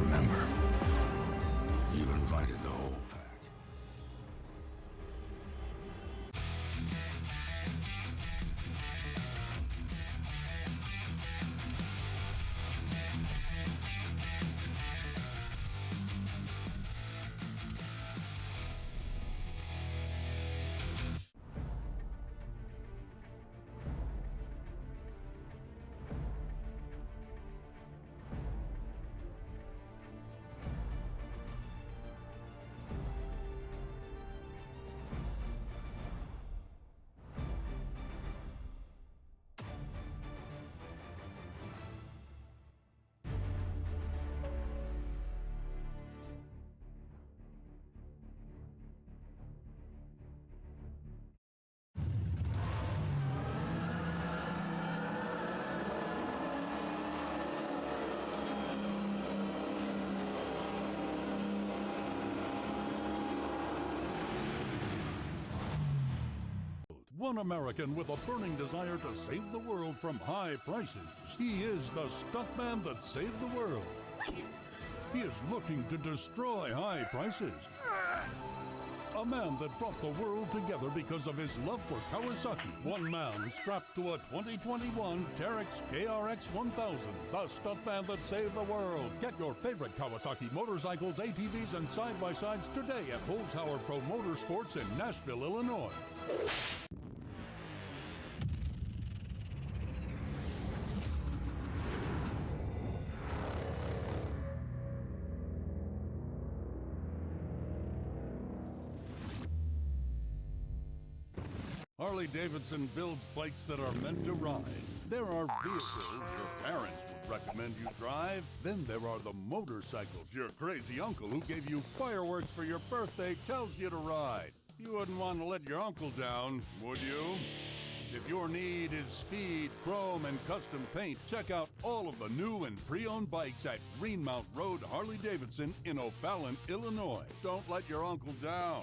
remember, you've invited the whole pack. One American with a burning desire to save the world from high prices. He is the stuntman that saved the world. He is looking to destroy high prices. A man that brought the world together because of his love for Kawasaki. One man strapped to a 2021 Terex KRX 1000. The stuntman that saved the world. Get your favorite Kawasaki motorcycles, ATVs, and side-by-sides today at Holzhauer Pro Motorsports in Nashville, Illinois. Harley-Davidson builds bikes that are meant to ride. There are vehicles your parents would recommend you drive. Then there are the motorcycles your crazy uncle who gave you fireworks for your birthday tells you to ride. You wouldn't want to let your uncle down, would you? If your need is speed, chrome, and custom paint, check out all of the new and pre-owned bikes at Greenmount Road Harley-Davidson in O'Fallon, Illinois. Don't let your uncle down.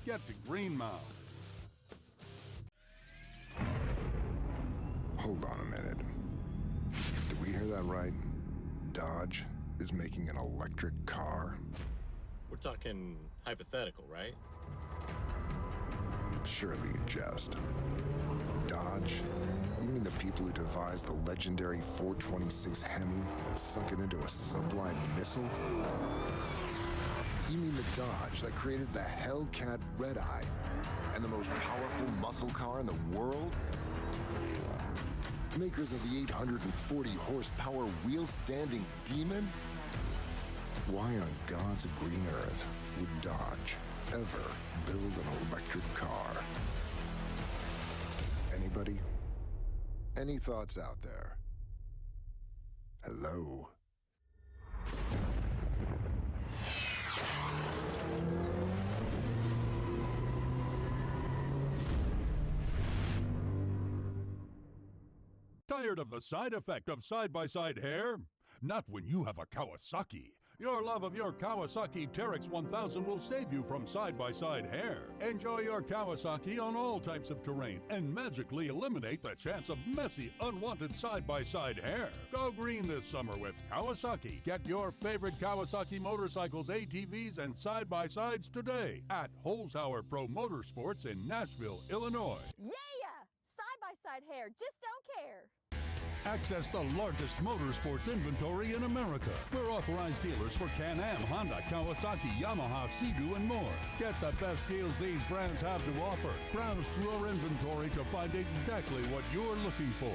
Get to Greenmount. Hold on a minute. Did we hear that right? Dodge is making an electric car? We're talking hypothetical, right? Surely you jest. Dodge? You mean the people who devised the legendary 426 Hemi and sunk it into a sublime missile? You mean the Dodge that created the Hellcat Red Eye and the most powerful muscle car in the world? Makers of the 840 horsepower wheel-standing Demon? Why on God's green earth would Dodge ever build an electric car? Anybody? Any thoughts out there? Hello? Tired of the side effect of side-by-side hair? Not when you have a Kawasaki. Your love of your Kawasaki Terex 1000 will save you from side-by-side hair. Enjoy your Kawasaki on all types of terrain and magically eliminate the chance of messy, unwanted side-by-side hair. Go green this summer with Kawasaki. Get your favorite Kawasaki motorcycles, ATVs, and side-by-sides today at Holzhauer Pro Motorsports in Nashville, Illinois. Yeah! Side-by-side hair, just don't care. Access the largest motorsports inventory in America. We're authorized dealers for Can-Am, Honda, Kawasaki, Yamaha, Sea-Doo, and more. Get the best deals these brands have to offer. Browse through our inventory to find exactly what you're looking for.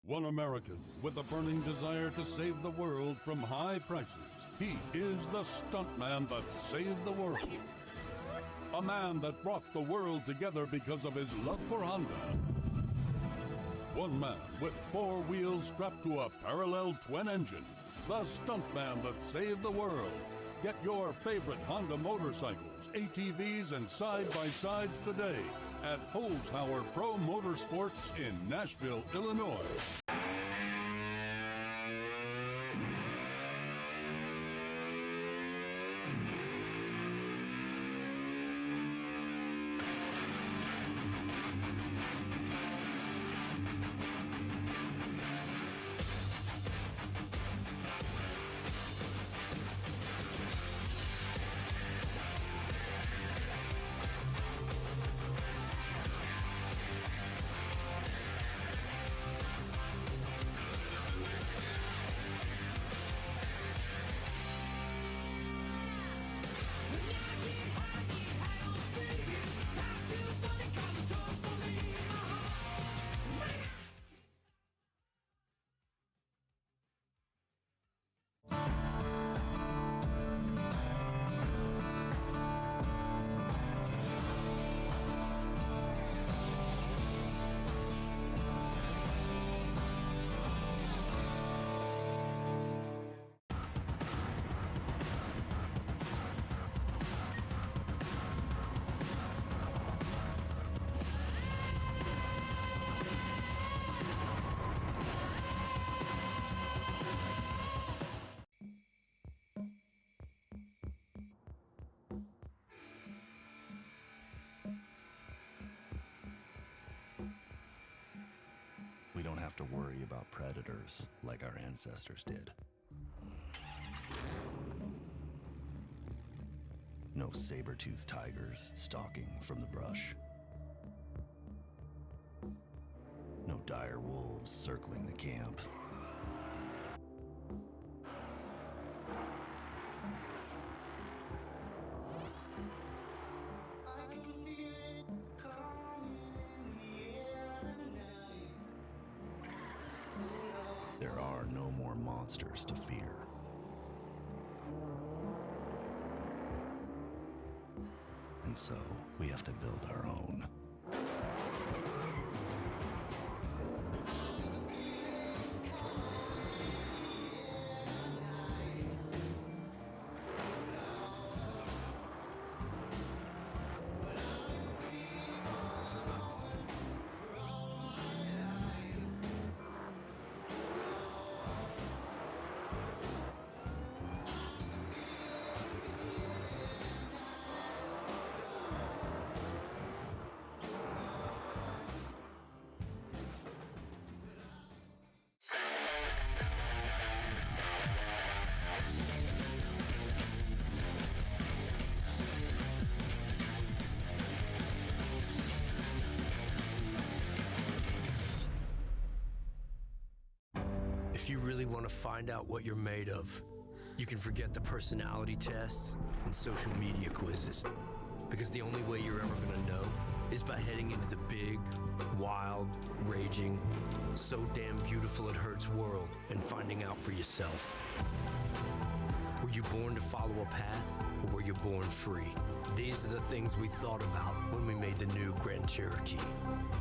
One American with a burning desire to save the world from high prices. He is the stuntman that saved the world. A man that brought the world together because of his love for Honda. One man with 4 wheels strapped to a parallel twin engine. The stuntman that saved the world. Get your favorite Honda motorcycles, ATVs, and side-by-sides today at Holzhauer Pro Motorsports in Nashville, Illinois. have to worry about predators like our ancestors did. No saber-toothed tigers stalking from the brush. No dire wolves circling the camp. There are no more monsters to fear. And so, we have to build our own. If you really want to find out what you're made of, you can forget the personality tests and social media quizzes. Because the only way you're ever going to know is by heading into the big, wild, raging, so damn beautiful it hurts world and finding out for yourself. Were you born to follow a path, or were you born free? These are the things we thought about when we made the new Grand Cherokee.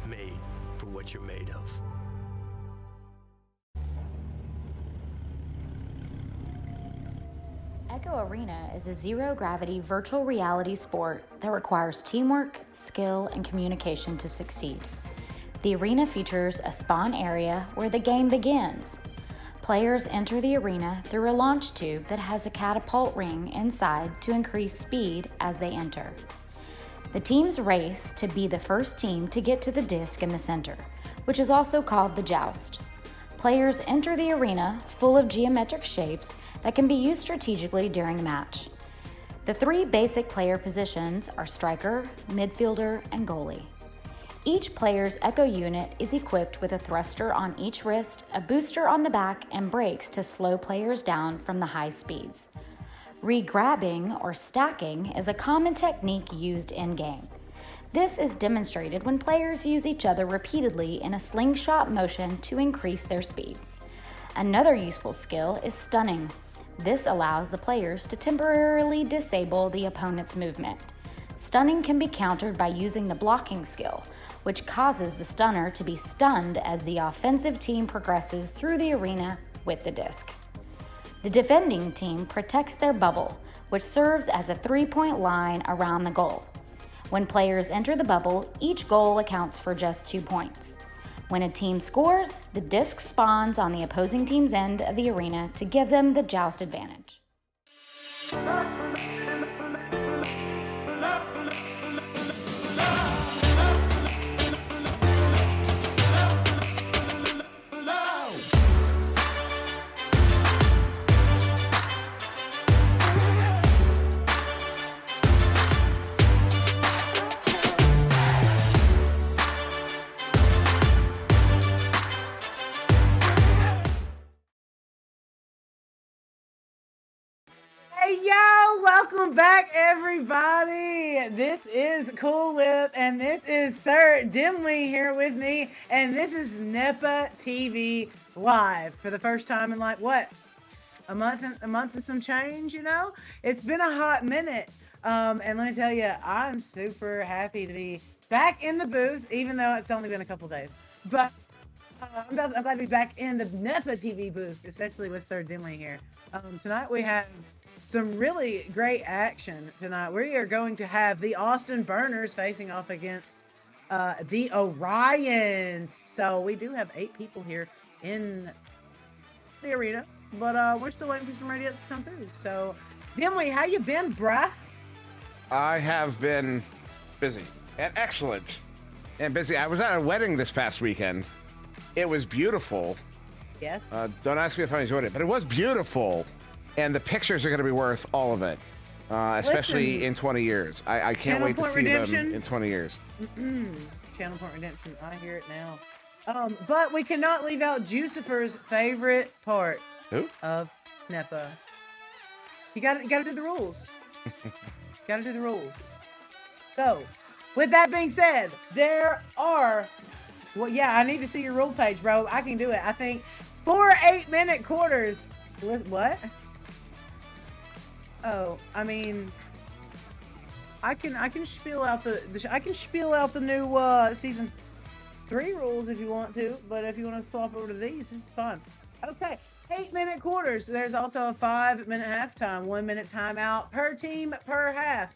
Made for what you're made of. Echo Arena is a zero-gravity virtual reality sport that requires teamwork, skill, and communication to succeed. The arena features a spawn area where the game begins. Players enter the arena through a launch tube that has a catapult ring inside to increase speed as they enter. The teams race to be the first team to get to the disc in the center, which is also called the joust. Players enter the arena full of geometric shapes that can be used strategically during a match. The three basic player positions are striker, midfielder, and goalie. Each player's Echo unit is equipped with a thruster on each wrist, a booster on the back, and brakes to slow players down from the high speeds. Re-grabbing or stacking is a common technique used in-game. This is demonstrated when players use each other repeatedly in a slingshot motion to increase their speed. Another useful skill is stunning. This allows the players to temporarily disable the opponent's movement. Stunning can be countered by using the blocking skill, which causes the stunner to be stunned as the offensive team progresses through the arena with the disc. The defending team protects their bubble, which serves as a three-point line around the goal. When players enter the bubble, each goal accounts for just 2 points. When a team scores, the disc spawns on the opposing team's end of the arena to give them the joust advantage. Hey, yo, welcome back, everybody. This is Cool Whip, and this is Sir Dimly here with me, and this is Nepa TV Live for the first time in like, what, a month and some change, you know? It's been a hot minute, and let me tell you, I'm super happy to be back in the booth, even though it's only been a couple days, but I'm glad to be back in the Nepa TV booth, especially with Sir Dimly here. Tonight we have some really great action tonight. We are going to have the Austin Burners facing off against the Orions. So we do have 8 people here in the arena, but we're still waiting for some radios to come through. So, Dimly, how you been, bruh? I have been busy and excellent and busy. I was at a wedding this past weekend. it was beautiful. Yes. Don't ask me if I enjoyed it, but it was beautiful. And the pictures are going to be worth all of it, especially in 20 years. I can't wait to see them in 20 years. Channel Point Redemption. I hear it now. But we cannot leave out Jucifer's favorite part of Nepa. You got to do the rules. Got to do the rules. So, with that being said, there are. Well, yeah, I need to see your rule page, bro. I can do it. I think 4 8-minute quarters. What? Oh, I mean, I can spiel out the new season 3 rules if you want to, but if you want to swap over to these, this is fun. Okay, 8-minute quarters. There's also a 5-minute halftime, 1-minute timeout per team per half.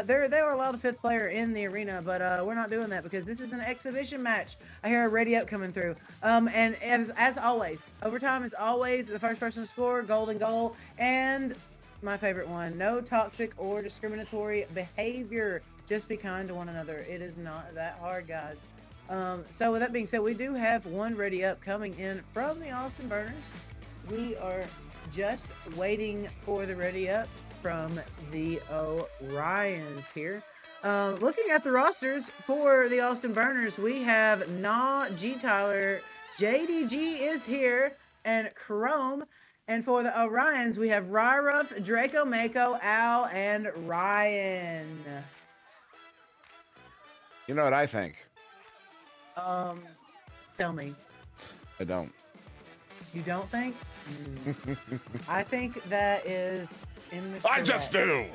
They were allowed a 5th player in the arena, but we're not doing that because this is an exhibition match. I hear a radio coming through. And as always, overtime is always the first person to score, golden goal, and my favorite one, no toxic or discriminatory behavior. Just be kind to one another. It is not that hard, guys. So with that being said, we do have one ready up coming in from the Austin Burners. We are just waiting for the ready up from the Orions here. Looking at the rosters for the Austin Burners, we have G Tyler, JDG is here, and Chrome. And for the Orions, we have Ryruff, Draco Mako, Al, and Ryan. You know what I think? Tell me. I don't. You don't think? I think that is in the correct. I just do.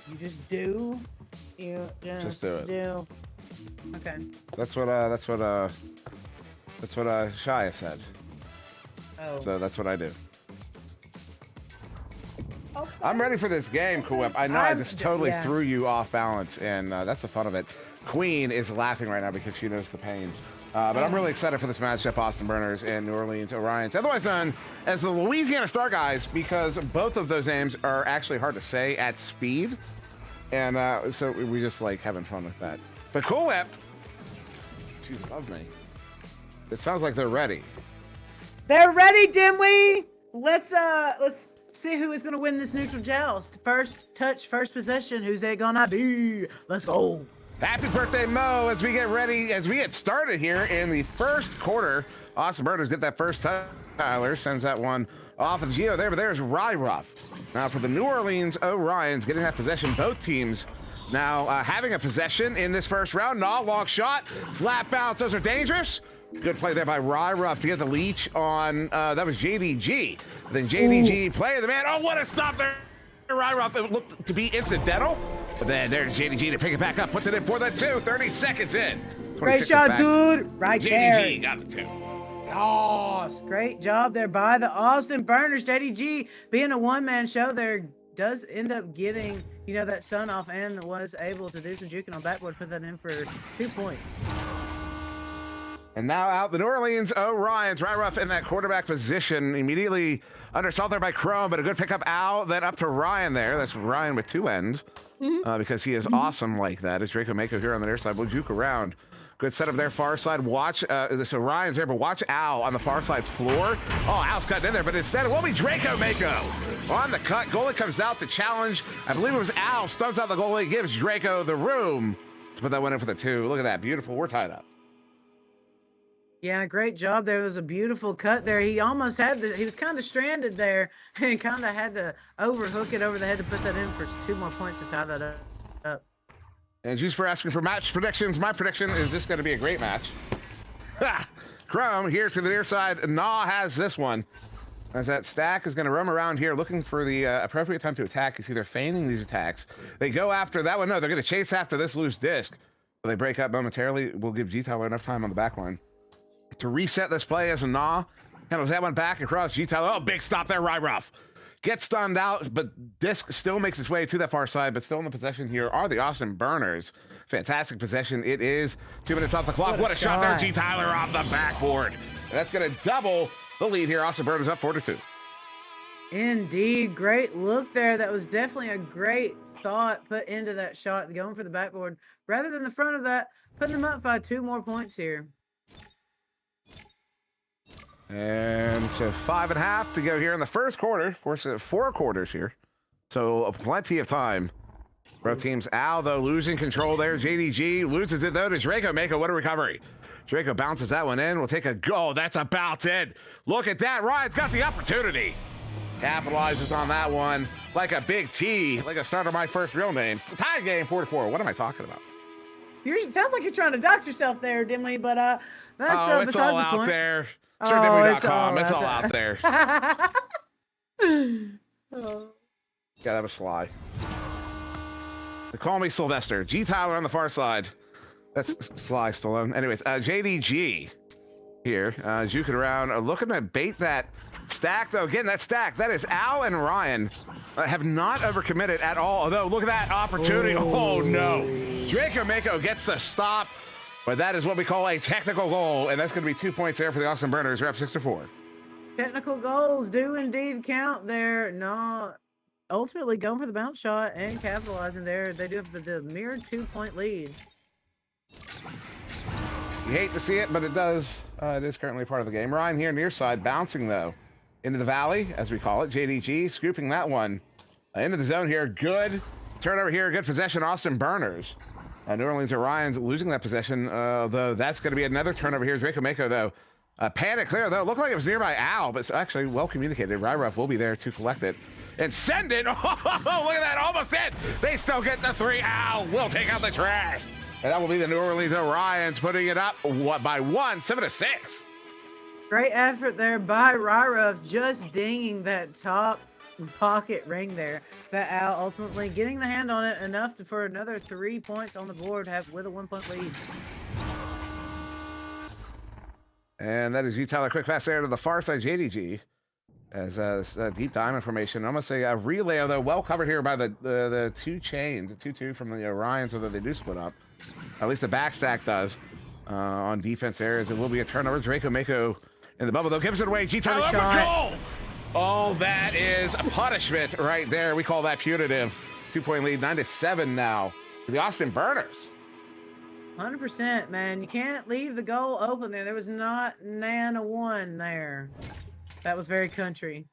You just do? You just do it. Do. Okay. That's what Shia said. Oh. So that's what I do. Okay. I'm ready for this game, Cool Whip. I know I just totally threw you off balance, and that's the fun of it. Queen is laughing right now because she knows the pain. But I'm really excited for this matchup, Austin Burners and New Orleans Orions, otherwise known as the Louisiana Star Guys, because both of those names are actually hard to say at speed. And so we just like having fun with that. But Cool Whip, she's above me. It sounds like they're ready. They're ready, Dimwee. Let's see who is gonna win this neutral joust. First touch, first possession. Who's it gonna be? Let's go. Happy birthday, Mo, as we get ready, as we get started here in the first quarter. Austin Burners get that first touch. Tyler sends that one off of the Geo there, but there's Ryruff. Now for the New Orleans Orions getting that possession. Both teams now having a possession in this first round. Long shot, flat bounce. Those are dangerous. Good play there by Ryruff to get the leech on, that was JDG. Then JDG play the man. Oh, what a stop there. Ryruff, it looked to be incidental. But then there's JDG to pick it back up, puts it in for the 2, 30 seconds in. Great shot, dude. Right there. JDG got the 2. Yes, great job there by the Austin Burners. JDG being a one-man show there does end up getting, you know, that sun off and was able to do some juking on backboard, put that in for 2 points. And now out the New Orleans Orions. Ryruff in that quarterback position. Immediately under assault there by Chrome, but a good pickup out. Then up to Ryan there. That's Ryan with 2 ends. Because he is awesome like that. It's Draco Mako here on the near side. We'll juke around. Good setup there, far side. Watch, so Ryan's there, but watch Al on the far side floor. Oh, Al's cutting in there, but instead it will be Draco Mako on the cut. Goalie comes out to challenge. I believe it was Al. Stuns out the goalie, gives Draco the room to put that one in for the 2. Look at that. Beautiful. We're tied up. Yeah, great job. There was a beautiful cut there. He almost had he was kind of stranded there and kind of had to overhook it over the head to put that in for 2 more points to tie that up. And just for asking for match predictions, my prediction is this going to be a great match. Chrome here to the near side. Nah has this one. As that stack is going to roam around here looking for the appropriate time to attack. You see they're feigning these attacks. They go after that one. No, they're going to chase after this loose disc. But they break up momentarily. We'll give G-Tyler enough time on the back line to reset this play as a Nah handles that one back across G-Tyler. Oh, big stop there, Ryruff. Gets stunned out, but disc still makes its way to that far side, but still in the possession here are the Austin Burners. Fantastic possession. It is 2 minutes off the clock. What a shot there, G-Tyler off the backboard. And that's going to double the lead here. Austin Burners up 4-2. Indeed. Great look there. That was definitely a great thought put into that shot, going for the backboard rather than the front of that, putting them up by 2 more points here. And so 5.5 to go here in the first quarter. Of course, 4 quarters here. So plenty of time. Both teams. Al, though, losing control there. JDG loses it, though, to Draco. Mako, what a recovery. Draco bounces that one in. We'll take a go. That's a bounce in. Look at that. Ryan's got the opportunity. Capitalizes on that one like a big T, like a start of my first real name. Tie game 4-4. What am I talking about? It sounds like you're trying to dox yourself there, Dimly, but that's it's all the out point. there. Oh, SirDimly.com. It's all out there. Oh. Yeah, that was Sly. They call me Sylvester. G Tyler on the far side. That's Sly Stallone. Anyways, JDG here, juking around, looking to bait that stack, though. Again, that stack, that is Al and Ryan have not overcommitted at all. Although, look at that opportunity. Oh, no. Draco Mako gets the stop, but that is what we call a technical goal, and that's going to be 2 points there for the Austin Burners. We're up 6-4. Technical goals do indeed count there. Not ultimately going for the bounce shot and capitalizing there. They do have the mere 2-point lead. You hate to see it, but it does. It is currently part of the game. Ryan here near side, bouncing, though, into the valley, as we call it. JDG scooping that one into the zone here. Good turnover here. Good possession, Austin Burners. New Orleans Orions losing that possession, though that's going to be another turnover here. Draco Mako, though. Panic clear, though. It looked like it was nearby Al, but it's actually well communicated. Ryruff will be there to collect it and send it. Oh, look at that. Almost in. They still get the 3. Al will take out the trash. And that will be the New Orleans Orions putting it up by 1, 7-6. Great effort there by Ryruff, just dinging that top pocket ring there. That Al ultimately getting the hand on it enough for another 3 points on the board with a 1-point lead. And that is G Tyler. Quick pass there to the far side, JDG. As deep diamond formation. I'm going to say a relay, though, well covered here by the 2 chains, the 2-2 from the Orions, although they do split up. At least the back stack does on defense areas. It will be a turnover. Draco Mako in the bubble, though. Gives it away. G Tyler, goal! Oh, that is a punishment right there. We call that punitive. 2-point lead, 9-7 now for the Austin Burners. 100%, man. You can't leave the goal open there. There was not a 1 there. That was very country.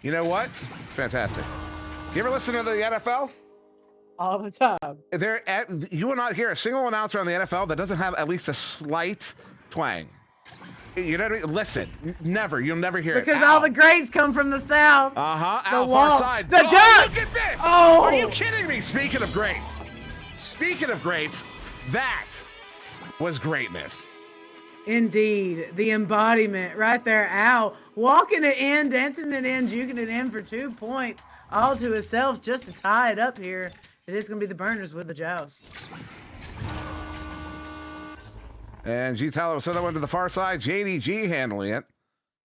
You know what? Fantastic. You ever listen to the NFL? All the time. You will not hear a single announcer on the NFL that doesn't have at least a slight twang. You know what I mean? Listen, never. You'll never hear it. Because all the greats come from the South. Uh-huh. The Al wall. far side. The duck. Look at this. Oh. Are you kidding me? Speaking of greats, that was greatness. Indeed. The embodiment right there. Al walking it in, dancing it in, juking it in for 2 points. All to himself just to tie it up here. It is going to be the Burners with the joust. And G Tyler will send that one to the far side. JDG handling it.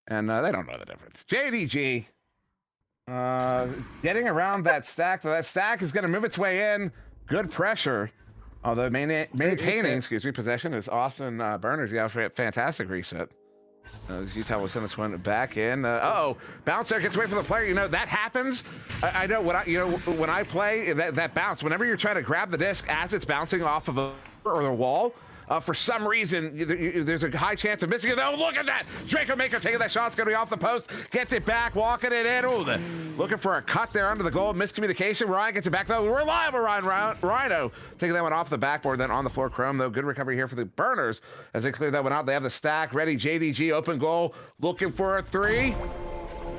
And they don't know the difference. JDG getting around that stack. That stack is going to move its way in. Good pressure. Although maintaining, possession is Austin Burners. Yeah, fantastic reset. G Tyler will send this one back in. Bounce there, gets away from the player. You know, that happens. I know when I play that bounce, whenever you're trying to grab the disc as it's bouncing off of the wall, for some reason, there's a high chance of missing it. Oh, look at that. Draco Mako taking that shot. It's going to be off the post. Gets it back, walking it in. Looking for a cut there under the goal. Miscommunication. Ryan gets it back, though. Reliable Rhino taking that one off the backboard, then on the floor. Chrome, though. Good recovery here for the Burners as they clear that one out. They have the stack ready. JDG, open goal. Looking for a 3.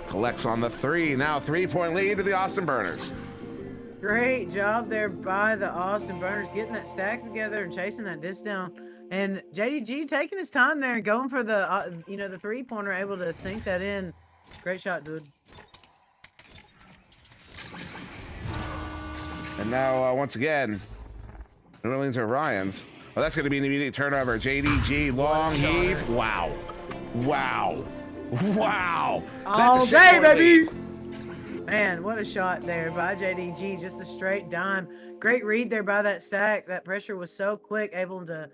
Collects on the 3. Now 3-point lead to the Austin Burners. Great job there by the Austin Burners getting that stack together and chasing that disc down. And JDG taking his time there and going for the the 3-pointer, able to sink that in. Great shot, dude. And now once again, New Orleans Orions. Well, that's going to be an immediate turnover. JDG long heave. Wow. All day, baby. Man, what a shot there by JDG. Just a straight dime. Great read there by that stack. That pressure was so quick, able to,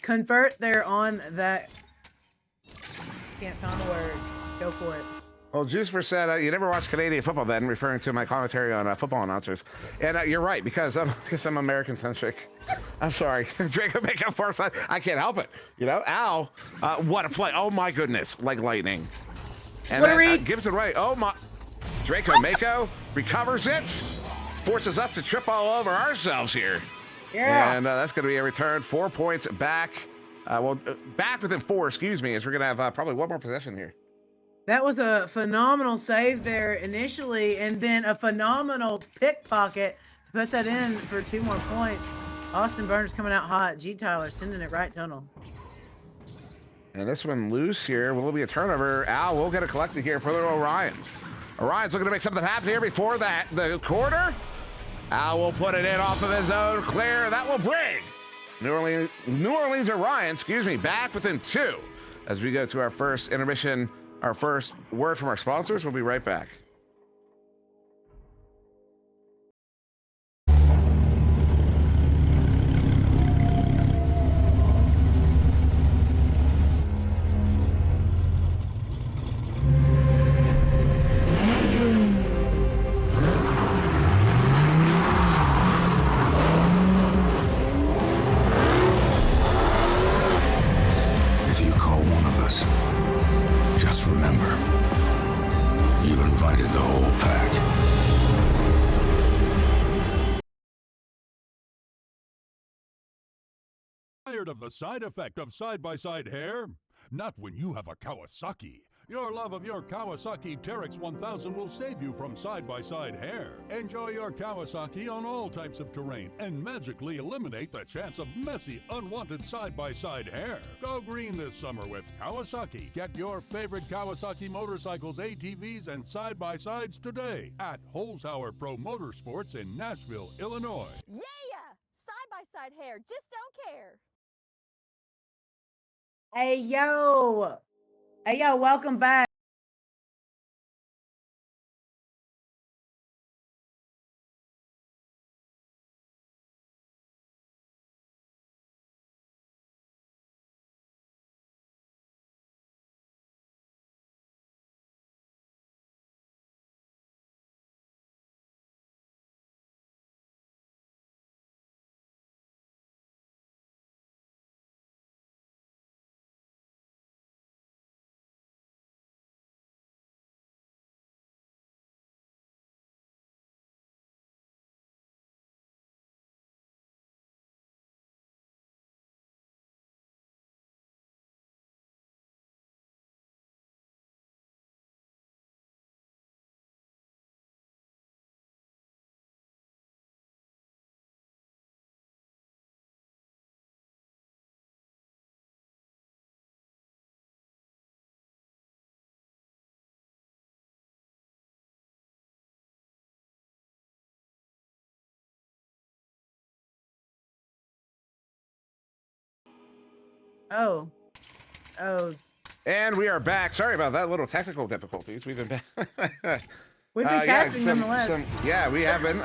convert there on that. Can't find the word. Go for it. Well, Juicefer said, you never watch Canadian football then, referring to my commentary on football announcers. And you're right, because I'm American-centric. I'm sorry. Draco Mako far side. I can't help it. You know, Al, what a play. Oh, my goodness. Like lightning. And then gives it away. Oh, my. Draco Mako recovers it. Forces us to trip all over ourselves here. Yeah. And that's going to be a return. 4 points back. Back within 4, excuse me, as we're going to have probably one more possession here. That was a phenomenal save there initially, and then a phenomenal pickpocket to put that in for 2 more points. Austin Burners coming out hot. G. Tyler sending it right tunnel. And this one loose here. Will it be a turnover? Al will get it collected here for the Orions. Orions looking to make something happen here before the quarter. Al will put it in off of his own clear. That will bring New Orleans Orions, excuse me, back within 2 as we go to our first intermission. Our first word from our sponsors. We'll be right back. If you call one of us, just remember, you've invited the whole pack. Tired of the side effect of side-by-side hair? Not when you have a Kawasaki. Your love of your Kawasaki Teryx 1000 will save you from side-by-side hair. Enjoy your Kawasaki on all types of terrain and magically eliminate the chance of messy, unwanted side-by-side hair. Go green this summer with Kawasaki. Get your favorite Kawasaki motorcycles, ATVs, and side-by-sides today at Holzhauer Pro Motorsports in Nashville, Illinois. Yeah! Side-by-side hair, just don't care. Hey, yo. Hey, yo, welcome back. Oh. And we are back. Sorry about that. Little technical difficulties. We've been back. We've been casting nonetheless. We have been.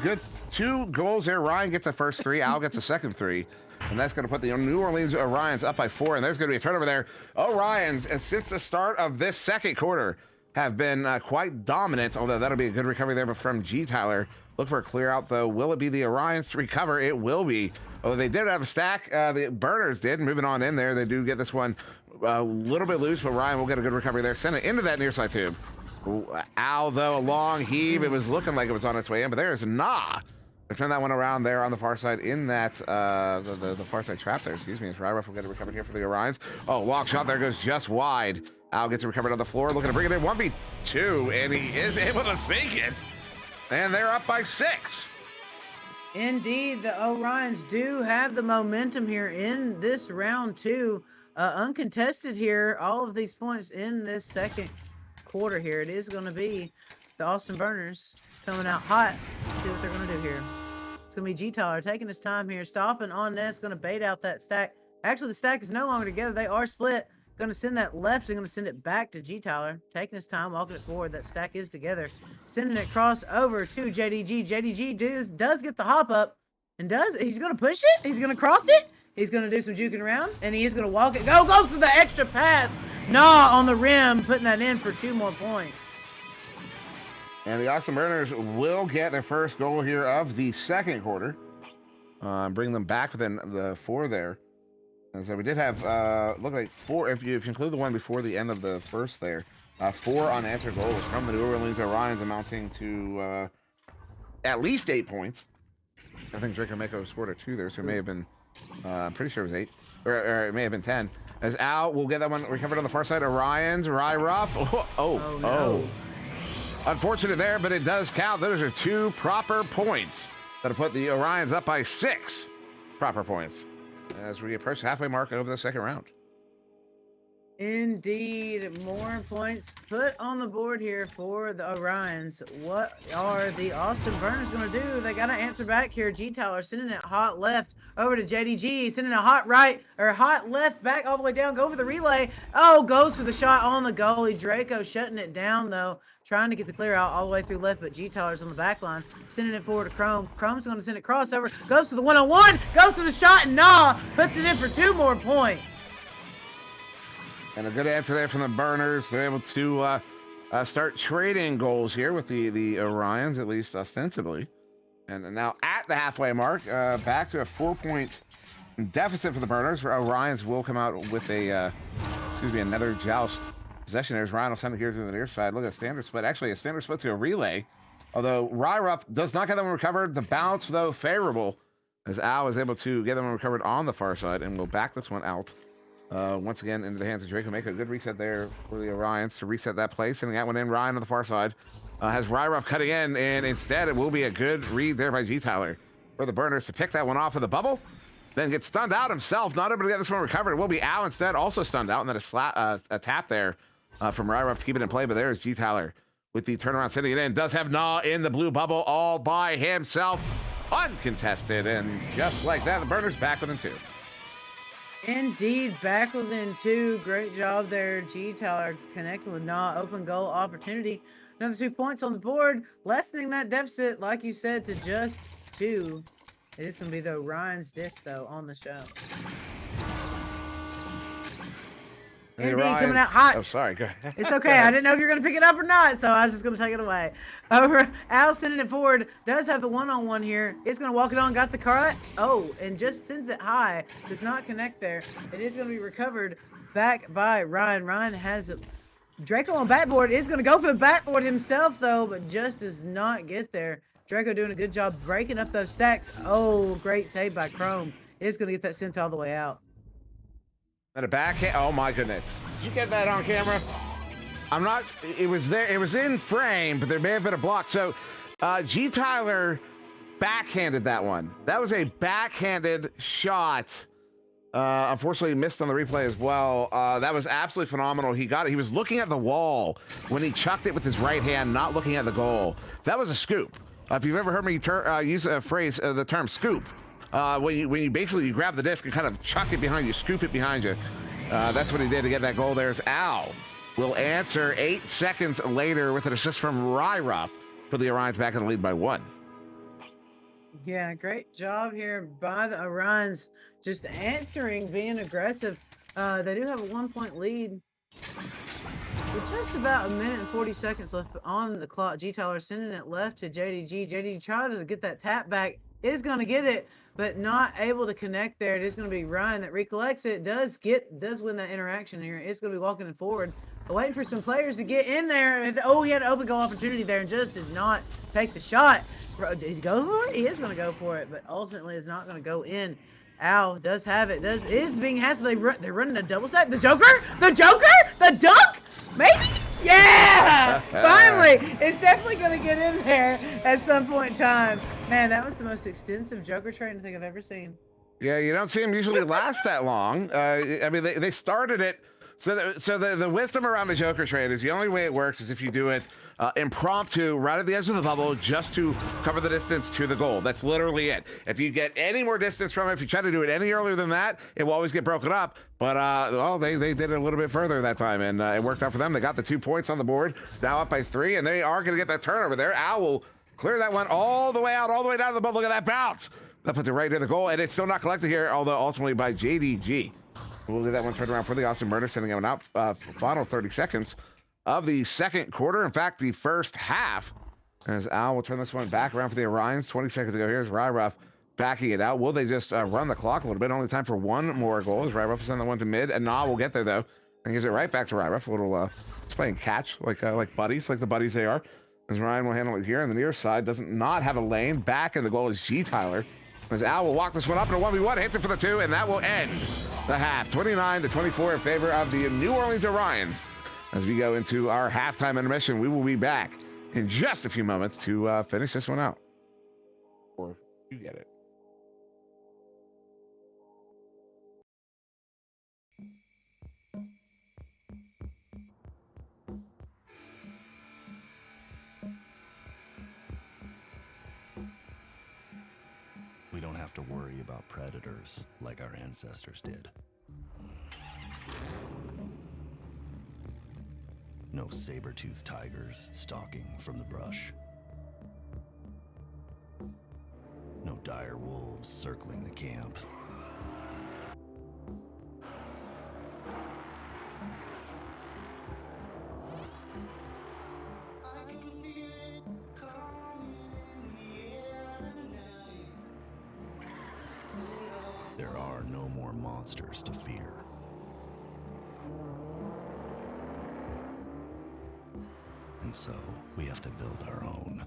Good 2 goals there. Ryan gets a first 3. Al gets a second 3. And that's going to put the New Orleans Orions up by 4. And there's going to be a turnover there. Orions, since the start of this second quarter, have been quite dominant. Although that'll be a good recovery there from G. Tyler. Look for a clear out, though. Will it be the Orions to recover? It will be. Although they did have a stack. The Burners did. Moving on in there. They do get this one a little bit loose, but Ryan will get a good recovery there. Send it into that near side tube. Al, though, a long heave. It was looking like it was on its way in, but there's Nah. They turn that one around there on the far side in that, the far side trap there, excuse me. As Ryruff will get it recovered here for the Orions. Oh, long shot there goes just wide. Al gets it recovered on the floor, looking to bring it in 1v2, and he is able to sink it. And they're up by 6. Indeed, the Orions do have the momentum here in this round 2. Uncontested here, all of these points in this second quarter here. It is going to be the Austin Burners coming out hot. Let's see what they're going to do here. It's going to be G. Tyler taking his time here, stopping on Ness, going to bait out that stack. Actually, the stack is no longer together. They are split. Going to send that left. They're going to send it back to G. Tyler, taking his time, walking it forward. That stack is together. Sending it cross over to JDG. JDG does get the hop up, and he's going to push it. He's going to cross it. He's going to do some juking around, and he is going to walk it. Goes for the extra pass. Nah on the rim, putting that in for 2 more points. And the Austin Burners will get their first goal here of the second quarter. Bring them back within the 4 there. And so we did have, look like 4, if you include the one before the end of the first there, 4 unanswered goals from the New Orleans Orions, amounting to at least 8 points. I think Draco Mako scored a 2 there, so it may have been, I'm pretty sure it was 8, or it may have been 10. As Al will get that one recovered on the far side. Orions, Ruff. Oh, no. Unfortunate there, but it does count. Those are 2 proper points that'll put the Orions up by 6 proper points as we approach the halfway mark over the second round. Indeed, more points put on the board here for the Orions. What are the Austin Burners going to do? They got to answer back here. G. Tyler sending it hot left over to JDG, sending it hot right or hot left back all the way down. Go for the relay. Oh, goes for the shot on the goalie. Draco shutting it down though, trying to get the clear out all the way through left, but G. Tyler's on the back line, sending it forward to Chrome. Chrome's going to send it crossover. Goes to the one-on-one. Goes to the shot. And puts it in for 2 more points. And a good answer there from the Burners. They're able to start trading goals here with the Orions, at least ostensibly. And now at the halfway mark, back to a 4-point deficit for the Burners. Orions will come out with a, another joust possession. There's Ryan will send it here to the near side. Look at a standard split. Actually, a standard split to a relay. Although Ruff does not get them recovered. The bounce, though, favorable, as Al is able to get them recovered on the far side, and we'll back this one out. Once again into the hands of Draco. Make a good reset there for the Orions to reset that play. Sending that one in. Ryan on the far side has Ruff cutting in, and instead it will be a good read there by G. Tyler for the Burners to pick that one off of the bubble. Then get stunned out himself, not able to get this one recovered. It will be Al instead, also stunned out, and then a tap there from Ruff to keep it in play. But there is G. Tyler with the turnaround, sending it in. Does have Nah in the blue bubble all by himself, uncontested, and just like that, the Burners back within 2. Indeed, back within 2. Great job there, G. Tyler connecting with open goal opportunity. Another 2 points on the board, lessening that deficit, like you said, to just 2. It is going to be the Orion's disc, though, on the show. Indeed, coming out hot. Oh, sorry. Go ahead. It's okay. I didn't know if you're going to pick it up or not, so I was just going to take it away. Over, Al sending it forward. Does have the one-on-one here. It's going to walk it on. Got the cut. Oh, and just sends it high. Does not connect there. It is going to be recovered back by Ryan. Ryan has it. Draco on backboard. Is going to go for the backboard himself, though, but just does not get there. Draco doing a good job breaking up those stacks. Oh, great save by Chrome. Is going to get that sent all the way out. And a backhand. Oh my goodness! Did you get that on camera? I'm not. It was there. It was in frame, but there may have been a block. So, G. Tyler backhanded that one. That was a backhanded shot. Unfortunately, missed on the replay as well. That was absolutely phenomenal. He got it. He was looking at the wall when he chucked it with his right hand, not looking at the goal. That was a scoop. If you've ever heard me use a phrase, the term scoop. When you basically grab the disc and kind of chuck it behind you, scoop it behind you. That's what he did to get that goal. There's Al. Will answer 8 seconds later with an assist from Ruff for the Orions back in the lead by 1. Yeah, great job here by the Orions. Just answering, being aggressive. They do have a 1-point lead. With just about a minute and 40 seconds left on the clock. G. Tyler sending it left to JDG. JDG trying to get that tap back. Is going to get it, but not able to connect there. It is going to be Ryan that recollects it. Does win that interaction here. It's going to be walking it forward, but waiting for some players to get in there. And oh, he had an open goal opportunity there and just did not take the shot. Did he go for it? He is going to go for it, but ultimately is not going to go in. Al does have it. Is being hassled. They're running a double stack. The Joker, the dunk, maybe. Yeah! Finally! It's definitely going to get in there at some point in time. Man, that was the most extensive Joker train I think I've ever seen. Yeah, you don't see them usually last that long. I mean, they started it. So the wisdom around the Joker trade is the only way it works is if you do it impromptu, right at the edge of the bubble, just to cover the distance to the goal. That's literally it. If you get any more distance from it, if you try to do it any earlier than that, it will always get broken up. But, well, they did it a little bit further that time, and it worked out for them. They got the 2 points on the board, now up by 3, and they are going to get that turnover there. Al will clear that one all the way out, all the way down to the bubble. Look at that bounce That puts it right near the goal, and it's still not collected here, although ultimately by JDG. We'll get that one turned around for the Austin Murder, sending him out final 30 seconds of the second quarter. In fact, the first half, as Al will turn this one back around for the Orions. 20 seconds ago, here's Ryruff backing it out. Will they just run the clock a little bit? Only time for one more goal as Ryruff is on the one to mid, and Nah will get there, though, and gives it right back to Ryruff. A little playing catch, like buddies, like the buddies they are. As Ryan will handle it here on the near side, doesn't not have a lane. Back in the goal is G. Tyler. As Al will walk this one up in a 1v1, hits it for the 2, and that will end the half. 29-24 in favor of the New Orleans Orions. As we go into our halftime intermission, we will be back in just a few moments to finish this one out. Or you get it. We don't have to worry about predators like our ancestors did. No saber-toothed tigers stalking from the brush. No dire wolves circling the camp. There are no more monsters to fear. And so, we have to build our own.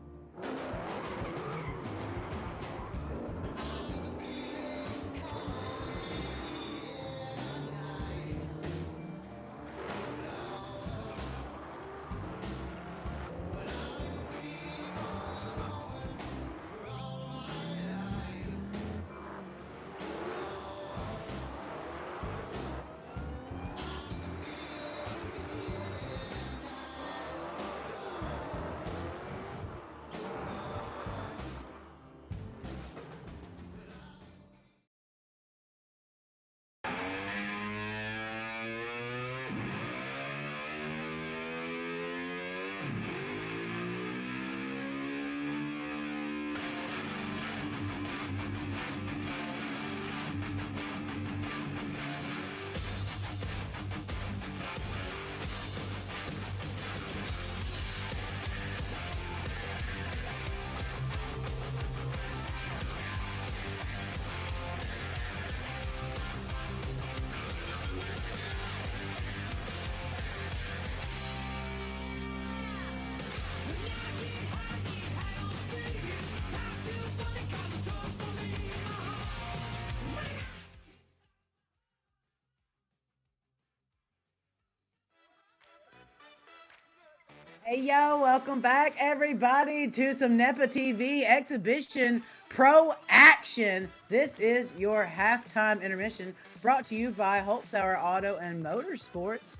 Hey, yo, welcome back, everybody, to some Nepa TV exhibition pro action. This is your halftime intermission brought to you by Holtzauer Auto and Motorsports.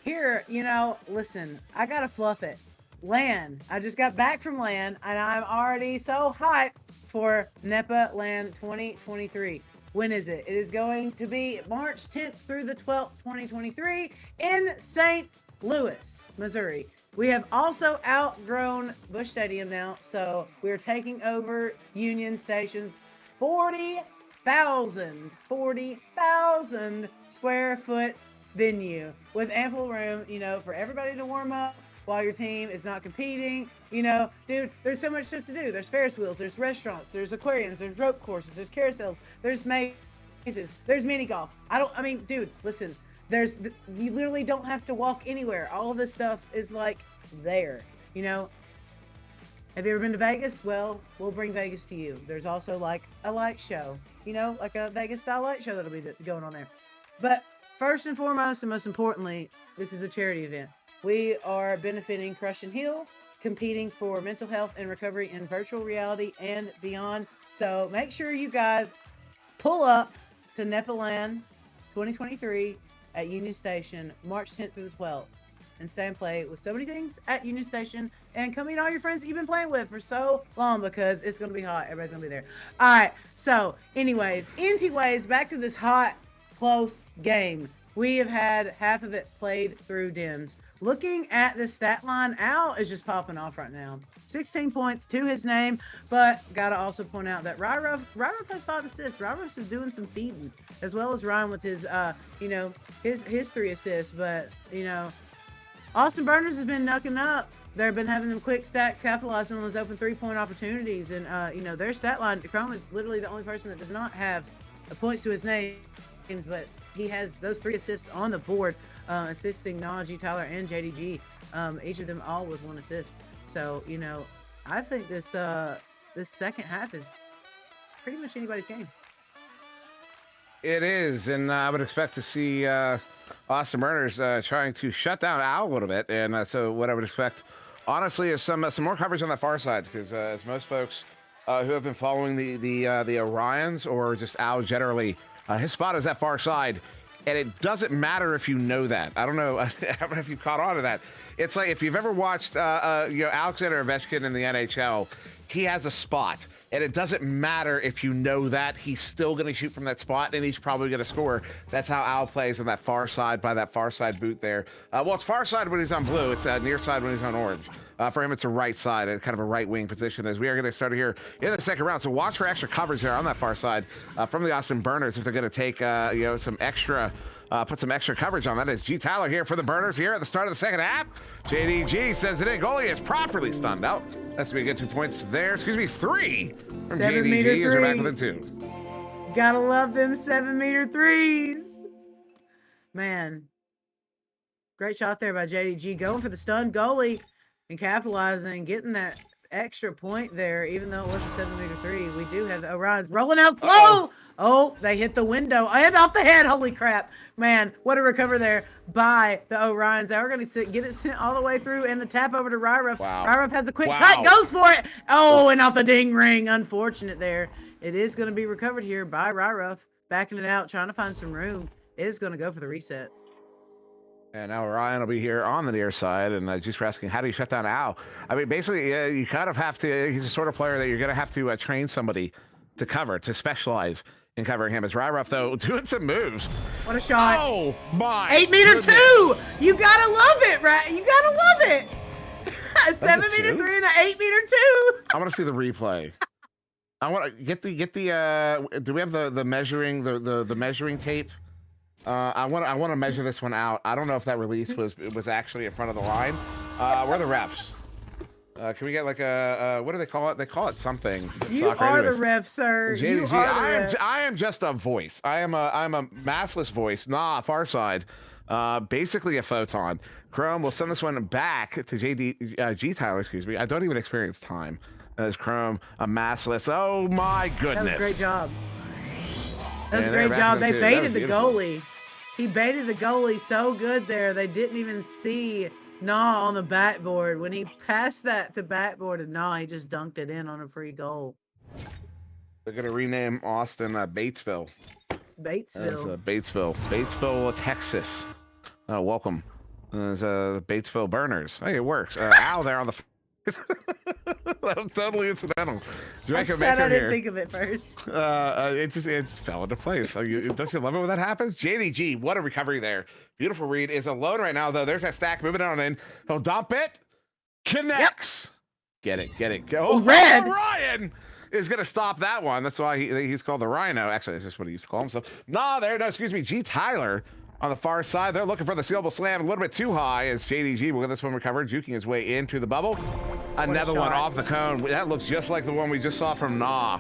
Here, listen, I got to fluff it. LAN. I just got back from LAN, and I'm already so hyped for Nepa LAN 2023. When is it? It is going to be March 10th through the 12th, 2023 in St. Louis, Missouri. We have also outgrown Busch Stadium now, so we're taking over Union Station's 40,000 square foot venue with ample room, for everybody to warm up while your team is not competing. Dude, there's so much stuff to do. There's Ferris wheels, there's restaurants, there's aquariums, there's rope courses, there's carousels, there's mazes, there's mini golf. Dude, listen. You literally don't have to walk anywhere. All of this stuff is like there, Have you ever been to Vegas? Well, we'll bring Vegas to you. There's also like a light show, like a Vegas style light show that'll be going on there. But first and foremost, and most importantly, this is a charity event. We are benefiting Crush and Heal, competing for mental health and recovery in virtual reality and beyond. So make sure you guys pull up to Nepa LAN 2023 at Union Station, March 10th through the 12th, and stay and play with so many things at Union Station, and come meet all your friends that you've been playing with for so long, because it's going to be hot. Everybody's going to be there. All right, so anyways, back to this hot, close game. We have had half of it played through dims. Looking at the stat line, Al is just popping off right now. 16 points to his name, but gotta also point out that Ryruff has 5 assists. Ryruff is doing some feeding, as well as Ryan with his, his 3 assists. But, Austin Burners has been knucking up. They've been having them quick stacks, capitalizing on those open 3-point opportunities. And, their stat line, Chrome is literally the only person that does not have points to his name, but he has those 3 assists on the board, assisting Najee, Tyler, and JDG. Each of them all with 1 assist. So, I think this second half is pretty much anybody's game. It is, and I would expect to see Austin Burners trying to shut down Al a little bit. And so what I would expect, honestly, is some more coverage on that far side, because as most folks who have been following the Orions or just Al generally, his spot is that far side, and it doesn't matter if you know that. I don't know if you've caught on to that. It's like if you've ever watched Alexander Ovechkin in the NHL, he has a spot, and it doesn't matter if you know that. He's still going to shoot from that spot, and he's probably going to score. That's how Al plays on that far side, by that far side boot there. Well, it's far side when he's on blue. It's near side when he's on orange. For him, it's a right side, kind of a right wing position, as we are going to start here in the second round. So watch for extra coverage there on that far side from the Austin Burners if they're going to take some extra. Put some extra coverage on that. As G. Tyler here for the Burners here at the start of the second half. JDG sends it in. Goalie is properly stunned out. That's going to get 2 points there. Excuse me, 3 from 7-meter JDG as we're back three. within 2. Gotta love them 7-meter threes. Man, great shot there by JDG, going for the stun goalie and capitalizing, getting that extra point there, even though it was a 7-meter 3. We do have the Orions rolling out slow. Oh, they hit the window and off the head. Holy crap. Man, what a recover there by the Orions. They are going to get it sent all the way through, and the tap over to Ryruff. Wow. Ryruff has a quick cut, goes for it. Oh, and off the ding ring. Unfortunate there. It is going to be recovered here by Ryruff, backing it out, trying to find some room. It is going to go for the reset. And now Ryan will be here on the near side, and just for asking, how do you shut down Al? I mean, basically, you kind of have to. He's the sort of player that you're going to have to train somebody to cover, to specialize in covering him. As Ryruff, though, doing some moves. What a shot. Oh, my 8-meter goodness. 2. You got to love it, right? You got to love it. A 7-meter 3 and an 8-meter 2. I want to see the replay. I want to get the do we have the measuring the measuring tape? I want to measure this one out. I don't know if that release was actually in front of the line. Where are the refs? Can we get like a what do they call it? They call it something. You are the ref, sir. JDG, You are the ref. I am just a voice. I'm a massless voice. Nah, far side. Basically a photon. Chrome will send this one back to G Tyler. Excuse me. I don't even experience time. As Chrome, a massless. Oh my goodness. That was a great job. That was a great job. They baited the goalie. He baited the goalie so good there. They didn't even see Nah on the backboard. When he passed that to backboard and Nah, he just dunked it in on a free goal. They're going to rename Austin Batesville. Batesville. Batesville, Texas. Welcome. There's Batesville Burners. Hey, it works. Al there on the... That was totally incidental. I said I didn't think of it first. It fell into place. Don't you love it when that happens? JDG, what a recovery there. Beautiful read. Is alone right now, though. There's that stack moving on in. He'll dump it. Connects. Yep. Get it. Go. Oh, red. Ryan is going to stop that one. That's why he's called the Rhino. Actually, that's just what he used to call himself. Excuse me. G. Tyler on the far side. They're looking for the sealable slam a little bit too high as JDG will get this one recovered, juking his way into the bubble. Another one off the cone. That looks just like the one we just saw from Nah.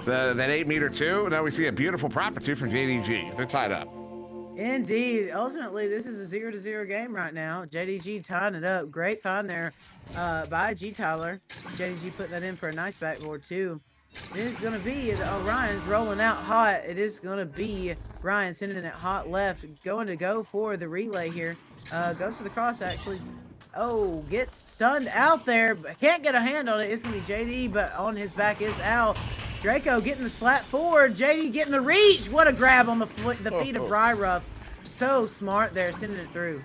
That 8-meter 2. Now we see a beautiful proper 2 from JDG. They're tied up. Indeed. Ultimately, this is a 0-0 game right now. JDG tying it up. Great find there by G. Tyler. JDG putting that in for a nice backboard, too. It is going to be Ryan's rolling out hot. It is going to be Ryan sending it hot left. Going to go for the relay here. Goes to the cross, actually. Oh, gets stunned out there. Can't get a hand on it. It's going to be JD, but on his back is Al. Draco getting the slap forward. JD getting the reach. What a grab on the feet of Ryruff. So smart there, sending it through.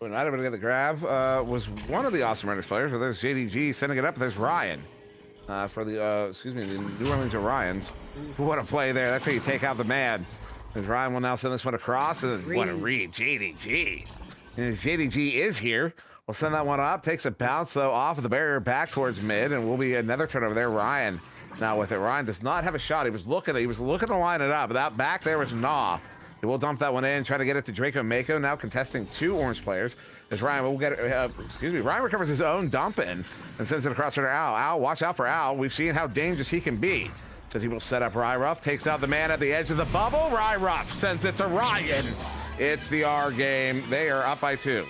Well, not able to get the grab was one of the Awesome Runners players. But there's JDG sending it up. There's Ryan for the the New Orleans Orions. What a play there. That's how you take out the man. As Ryan will now send this one across. And what a read, JDG. And JDG is here. will send that one up. Takes a bounce, though, off of the barrier back towards mid, and will be another turnover there. Ryan now with it. Ryan does not have a shot. He was looking to line it up. That back there was Nah. He will dump that one in, try to get it to Draco Mako, now contesting 2 orange players. As Ryan will get Ryan recovers his own dump in and sends it across to Al. Al, watch out for Al. We've seen how dangerous he can be. So he will set up Ryruff, takes out the man at the edge of the bubble. Ryruff sends it to Ryan. It's the R game. They are up by 2.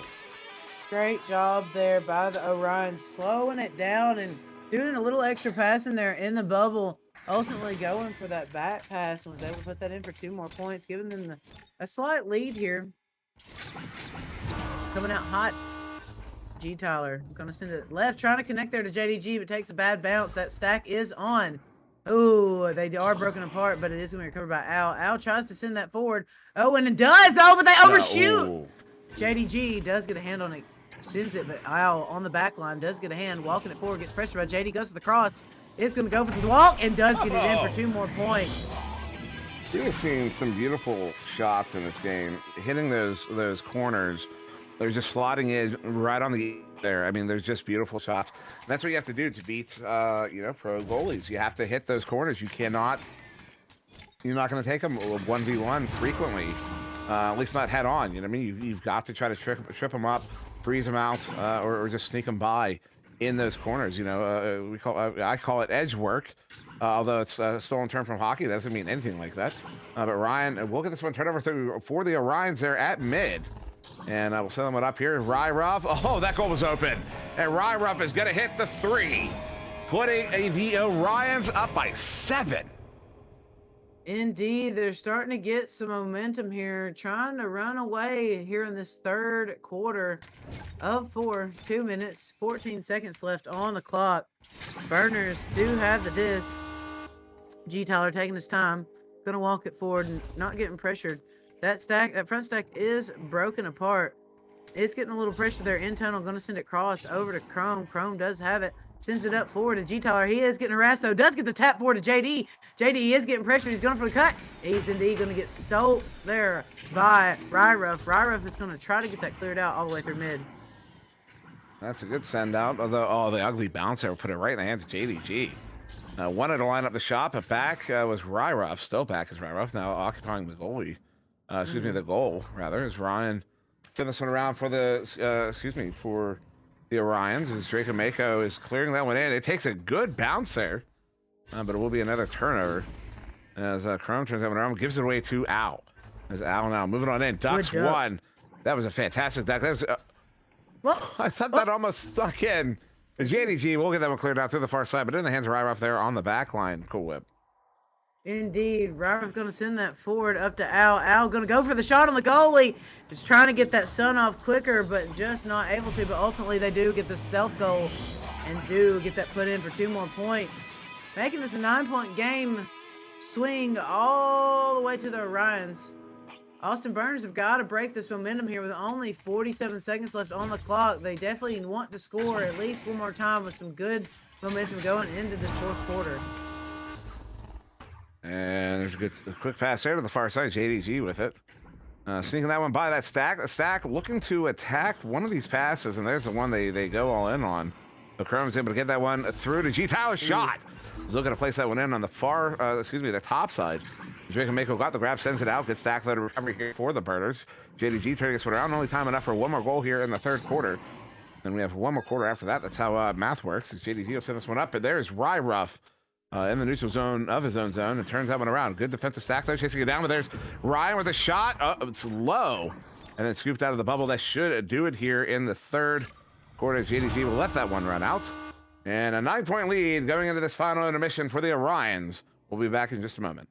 Great job there by the Orions, slowing it down and doing a little extra passing there in the bubble. Ultimately going for that back pass and was able to put that in for 2 more points, giving them a slight lead here. Coming out hot. G Tyler gonna send it left, trying to connect there to JDG, but takes a bad bounce. That stack is on. Oh, they are broken apart, but it is going to be recovered by Al. Al tries to send that forward. Oh, and it does. Oh, but they overshoot. JDG does get a hand on it, sends it, but Al on the back line does get a hand, walking it forward, gets pressured by JD, goes to the cross. Is going to go for the walk and does get it in for 2 more points. We've seen some beautiful shots in this game, hitting those corners. They're just slotting it right on the there. I mean, there's just beautiful shots. And that's what you have to do to beat, pro goalies. You have to hit those corners. You're not going to take them 1v1 frequently, at least not head on. You know what I mean? You've got to try to trip them up, freeze them out, or just sneak them by in those corners. I call it edge work, although it's a stolen term from hockey. That doesn't mean anything like that. But Ryan, we'll get this one turned over for the Orions there at mid. And I will send them up here. Ryruff. Oh, that goal was open. And Ryruff is going to hit the 3, putting the Orions up by 7. Indeed, they're starting to get some momentum here, trying to run away here in this 3rd quarter of 4. 2 minutes, 14 seconds left on the clock. Burners do have the disc. G Tyler taking his time, going to walk it forward and not getting pressured. That front stack is broken apart. It's getting a little pressure there in tunnel. Going to send it cross over to Chrome. Chrome does have it. Sends it up forward to G Tyler. He is getting harassed though. Does get the tap forward to JD. JD is getting pressured. He's going for the cut. He's indeed going to get stole there by Ryruff. Ryruff is going to try to get that cleared out all the way through mid. That's a good send out. Although, the ugly bounce there put it right in the hands of JDG. Wanted to line up the shot, but back was Ryruff. Still back is Ryruff. Now occupying the goalie. The goal rather, is Ryan turn this one around for the for the Orions as Draco Mako is clearing that one in. It takes a good bounce there, but it will be another turnover as Chrome turns that one around, gives it away to Al. As Al now moving on in, ducks one. That was a fantastic duck. That was, I thought that almost stuck in. JDG will get that one cleared out through the far side, but in the hands of Ryruff there on the back line. Cool whip. Indeed, Ryruff going to send that forward up to Al. Al going to go for the shot on the goalie. Just trying to get that stun off quicker, but just not able to. But ultimately, they do get the self goal and do get that put in for 2 more points, making this a 9-point game. Swing all the way to the Orions. Austin Burners have got to break this momentum here with only 47 seconds left on the clock. They definitely want to score at least one more time with some good momentum going into this 4th quarter. And there's a quick pass there to the far side. JDG with it. Sneaking that one by that stack. The stack looking to attack one of these passes, and there's the one they go all in on. So Chrome's able to get that one through to G. Tyler's shot. He's looking to place that one in on the the top side. Draco Mako got the grab, sends it out, gets stacked to recovery here for the Burners. JDG trying to get one around. Only time enough for one more goal here in the 3rd quarter. Then we have one more quarter after that. That's how math works. JDG will send this one up, but there's Ryruff. In the neutral zone of his own zone and turns that one around. Good defensive stack there, chasing it down, but there's Ryan with a shot. It's low and then scooped out of the bubble. That should do it here in the 3rd quarter. JDG will let that one run out. And a 9-point lead going into this final intermission for the Orions. We'll be back in just a moment.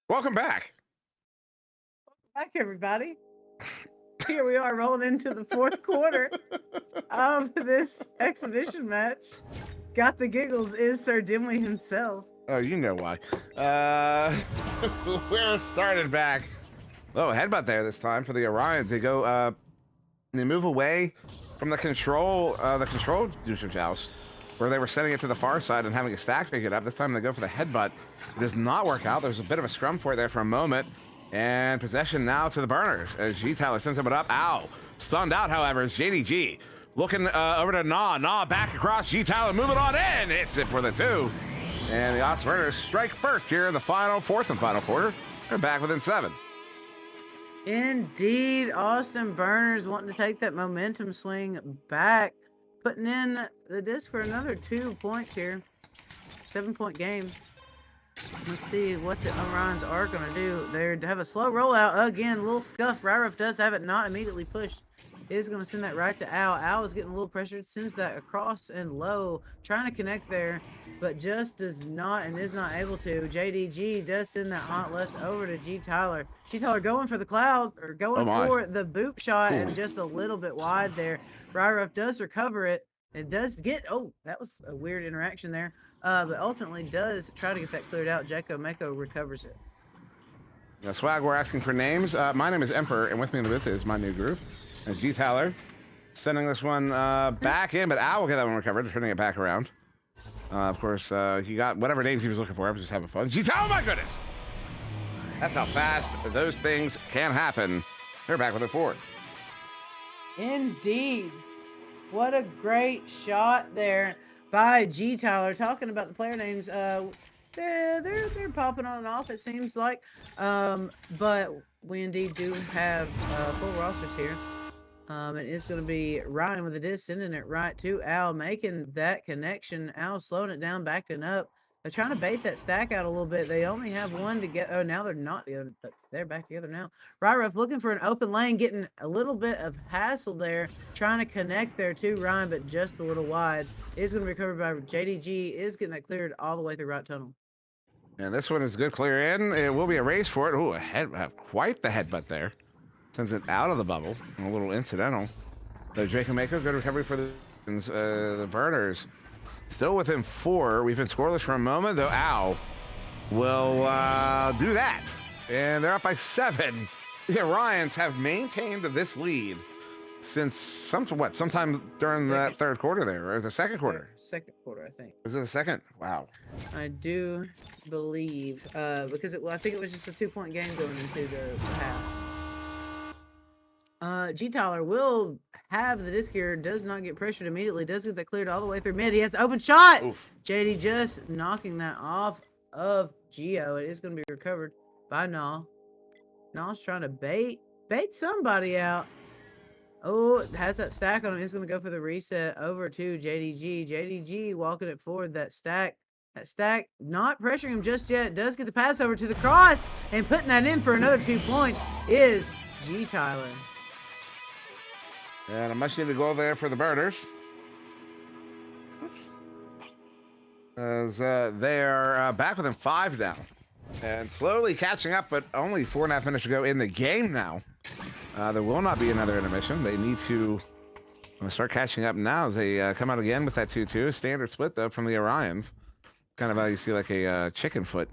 Welcome back. Back, everybody. Here we are rolling into the fourth quarter of this exhibition match. Got the giggles is Sir Dimley himself. Oh, you know why. We're started back. Oh, headbutt there this time for the Orions. They go, they move away from the control Dusha Joust, where they were sending it to the far side and having a stack pick it up. This time they go for the headbutt. It does not work out. There's a bit of a scrum for it there for a moment. And possession now to the Burners as G Tyler sends it up. Ow. Stunned out, however, is JDG. Looking over to Nah. Nah back across. G Tyler moving on in. Hits it for the 2. And the Austin Burners strike first here in the fourth and final quarter. They're back within 7. Indeed, Austin Burners wanting to take that momentum swing back, putting in the disc for another 2 points here. 7-point game. Let's see what the Orions are going to do. They have a slow rollout. Again, a little scuff. Ryruff does have it not immediately pushed. Is going to send that right to Al. Al is getting a little pressured. Sends that across and low. Trying to connect there, but just does not and is not able to. JDG does send that hot left over to G Tyler. G Tyler going for the cloud, or going for the boop shot, and just a little bit wide there. Ryruff does recover it. It does get, oh, that was a weird interaction there. But ultimately does try to get that cleared out. Jeko Meko recovers it. Now, Swag, we're asking for names. My name is Emperor, and with me in the booth is my new groove. There's G Tyler sending this one back in, but Al will get that one recovered, turning it back around. Of course, he got whatever names he was looking for. I was just having fun. G Tyler, oh my goodness! That's how fast those things can happen. They're back with it forward. Indeed. What a great shot there by G Tyler. Talking about the player names, they're popping on and off, it seems like. But we indeed do have full rosters here. It is going to be Ryan with the disc, sending it right to Al, making that connection. Al slowing it down, backing up. They're trying to bait that stack out a little bit. They only have one to get. Oh, now they're not together, but they're back together now. Ryruff looking for an open lane, getting a little bit of hassle there, trying to connect there to Ryan, but just a little wide. Is going to be recovered by JDG. Is getting that cleared all the way through right tunnel. And this one is good clear in. It will be a race for it. Oh, quite the headbutt there. Sends it out of the bubble. A little incidental. The Drake and Mako, good recovery for the Burners. Still within 4. We've been scoreless for a moment, though. Ow will do that. And they're up by 7. The Orions have maintained this lead since sometime during that third quarter there, or the second quarter? Second quarter, I think. Was it the second? Wow. I do believe, because I think it was just a 2-point game going into the half. G Tyler will have the disc here, does not get pressured immediately, does get that cleared all the way through mid. He has the open shot. Oof. JD just knocking that off of Geo. It is going to be recovered by Nah. Nah's trying to bait somebody out. Oh, has that stack on him. He's going to go for the reset over to JDG. JDG walking it forward. That stack not pressuring him just yet. Does get the pass over to the cross, and putting that in for another 2 points is G Tyler. And a much needed goal there for the Burners. As they are back within 5 now. And slowly catching up, but only 4.5 minutes to go in the game now. There will not be another intermission. They need to start catching up now as they come out again with that 2-2. Standard split, though, from the Orions. Kind of how you see like a chicken foot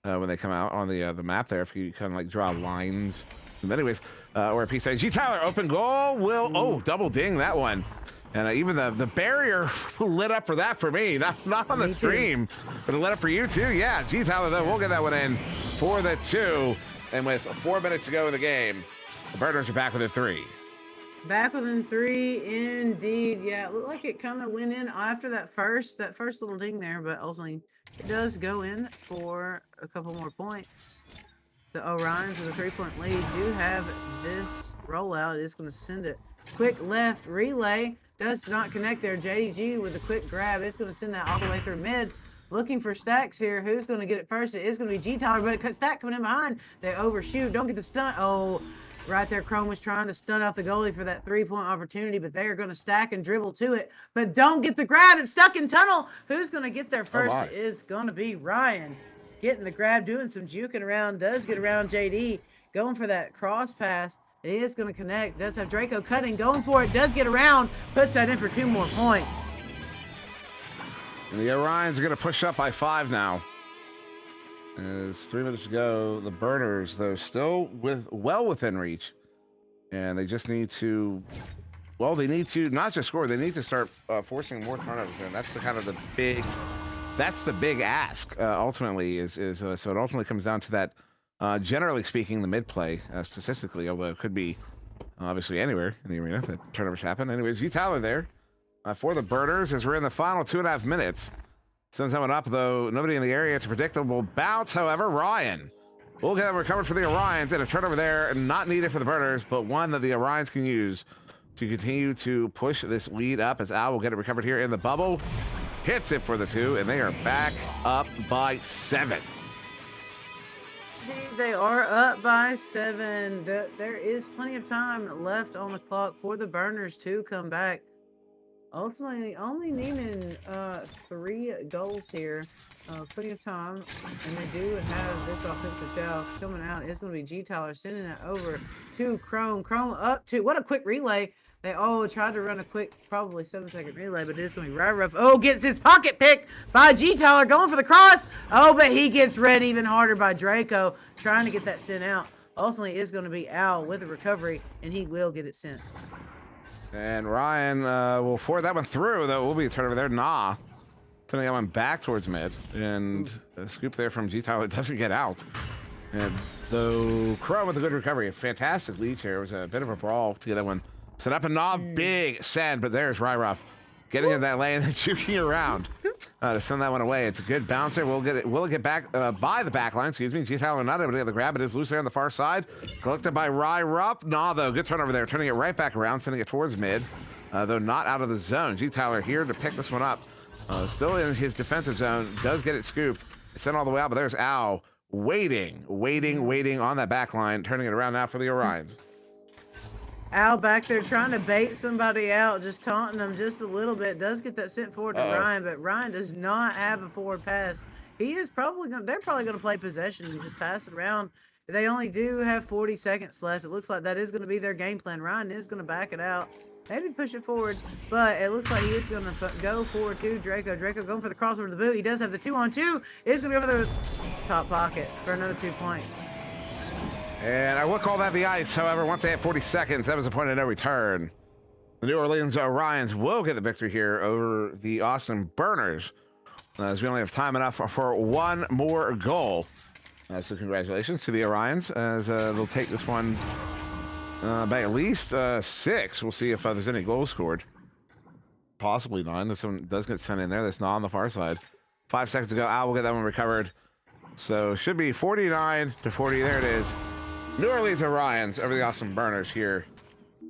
when they come out on the map there. If you kind of like draw lines. Anyways, or a piece of G Tyler open goal will double ding that one, and even the barrier lit up for that for me, not on the stream, but it lit up for you too. Yeah, G Tyler though, we'll get that one in for the 2, and with 4 minutes to go in the game, the Burners are back within 3. Back within 3, indeed. Yeah, it looked like it kind of went in after that first little ding there, but ultimately it does go in for a couple more points. The Orions with a 3-point lead do have this rollout. It's going to send it. Quick left relay. Does not connect there. JG with a quick grab. It's going to send that all the way through mid. Looking for stacks here. Who's going to get it first? It is going to be G Tyler, but Stack coming in behind. They overshoot. Don't get the stunt. Oh, right there. Chrome was trying to stun out the goalie for that 3-point opportunity, but they are going to stack and dribble to it. But don't get the grab. It's stuck in tunnel. Who's going to get there first? It is going to be Ryan. getting the grab, doing some juking around, does get around JD, going for that cross pass. It is going to connect. Does have Draco cutting, going for it, does get around, puts that in for 2 more points. And the Orions are going to push up by 5 now. As 3 minutes to go, the Burners, though, still well within reach. And they just need to, well, they need to not just score, they need to start forcing more turnovers. And that's the kind of the big ask, ultimately, so it ultimately comes down to that, generally speaking, the mid-play, statistically, although it could be obviously anywhere in the arena that turnovers happen. Anyways, G. Tyler there for the Burners as we're in the final 2.5 minutes. Sends that one up, though. Nobody in the area. It's a predictable bounce. However, Ryan will get them recovered for the Orions, and a turnover there, not needed for the Burners, but one that the Orions can use to continue to push this lead up as Al will get it recovered here in the bubble. Hits it for the 2, and they are back up by 7. They are up by 7. There is plenty of time left on the clock for the Burners to come back. Ultimately, only needing 3 goals here. Plenty of time, and they do have this offensive joust coming out. It's going to be G. Tyler sending it over to Chrome. Chrome up to, what a quick relay. They tried to run a quick, probably 7-second relay, but it's going to be right rough. Oh, gets his pocket picked by G. Tyler, going for the cross. Oh, but he gets read even harder by Draco, trying to get that sent out. Ultimately, it's going to be Al with a recovery, and he will get it sent. And Ryan will forward that one through, though. It will be a turnover there. Sending that one back towards mid. And a scoop there from G. Tyler doesn't get out. And though Crow with a good recovery. A fantastic lead here. It was a bit of a brawl to get that one set up. And big send, but there's Ryruff getting in that lane and juking around to send that one away. It's a good bouncer. Will it get back by the back line? Excuse me. G. Tyler not able to get the grab. It is loose there on the far side. Collected by Ryruff. Though. Good turnover there. Turning it right back around. Sending it towards mid. Though not out of the zone. G. Tyler here to pick this one up. Still in his defensive zone. Does get it scooped. Sent all the way out, but there's Al waiting on that back line. Turning it around now for the Orions. Al back there trying to bait somebody out, just taunting them just a little bit. Does get that sent forward to Ryan, but Ryan does not have a forward pass. They're probably going to play possession and just pass it around. They only do have 40 seconds left. It looks like that is going to be their game plan. Ryan is going to back it out. Maybe push it forward, but it looks like he is going to go forward to Draco. Draco going for the crossover to the boot. He does have the 2-on-2. It's going to go for the top pocket for another 2 points. And I will call that the ice. However, once they had 40 seconds, that was a point of no return. The New Orleans Orions will get the victory here over the Austin Burners, as we only have time enough for 1 more goal. So congratulations to the Orions, as they'll take this one by at least 6. We'll see if there's any goals scored. Possibly 9. This one does get sent in there. That's not on the far side. 5 seconds to go. Al will get that one recovered. So should be 49-40. There it is. New Orleans Orions over the Austin Burners here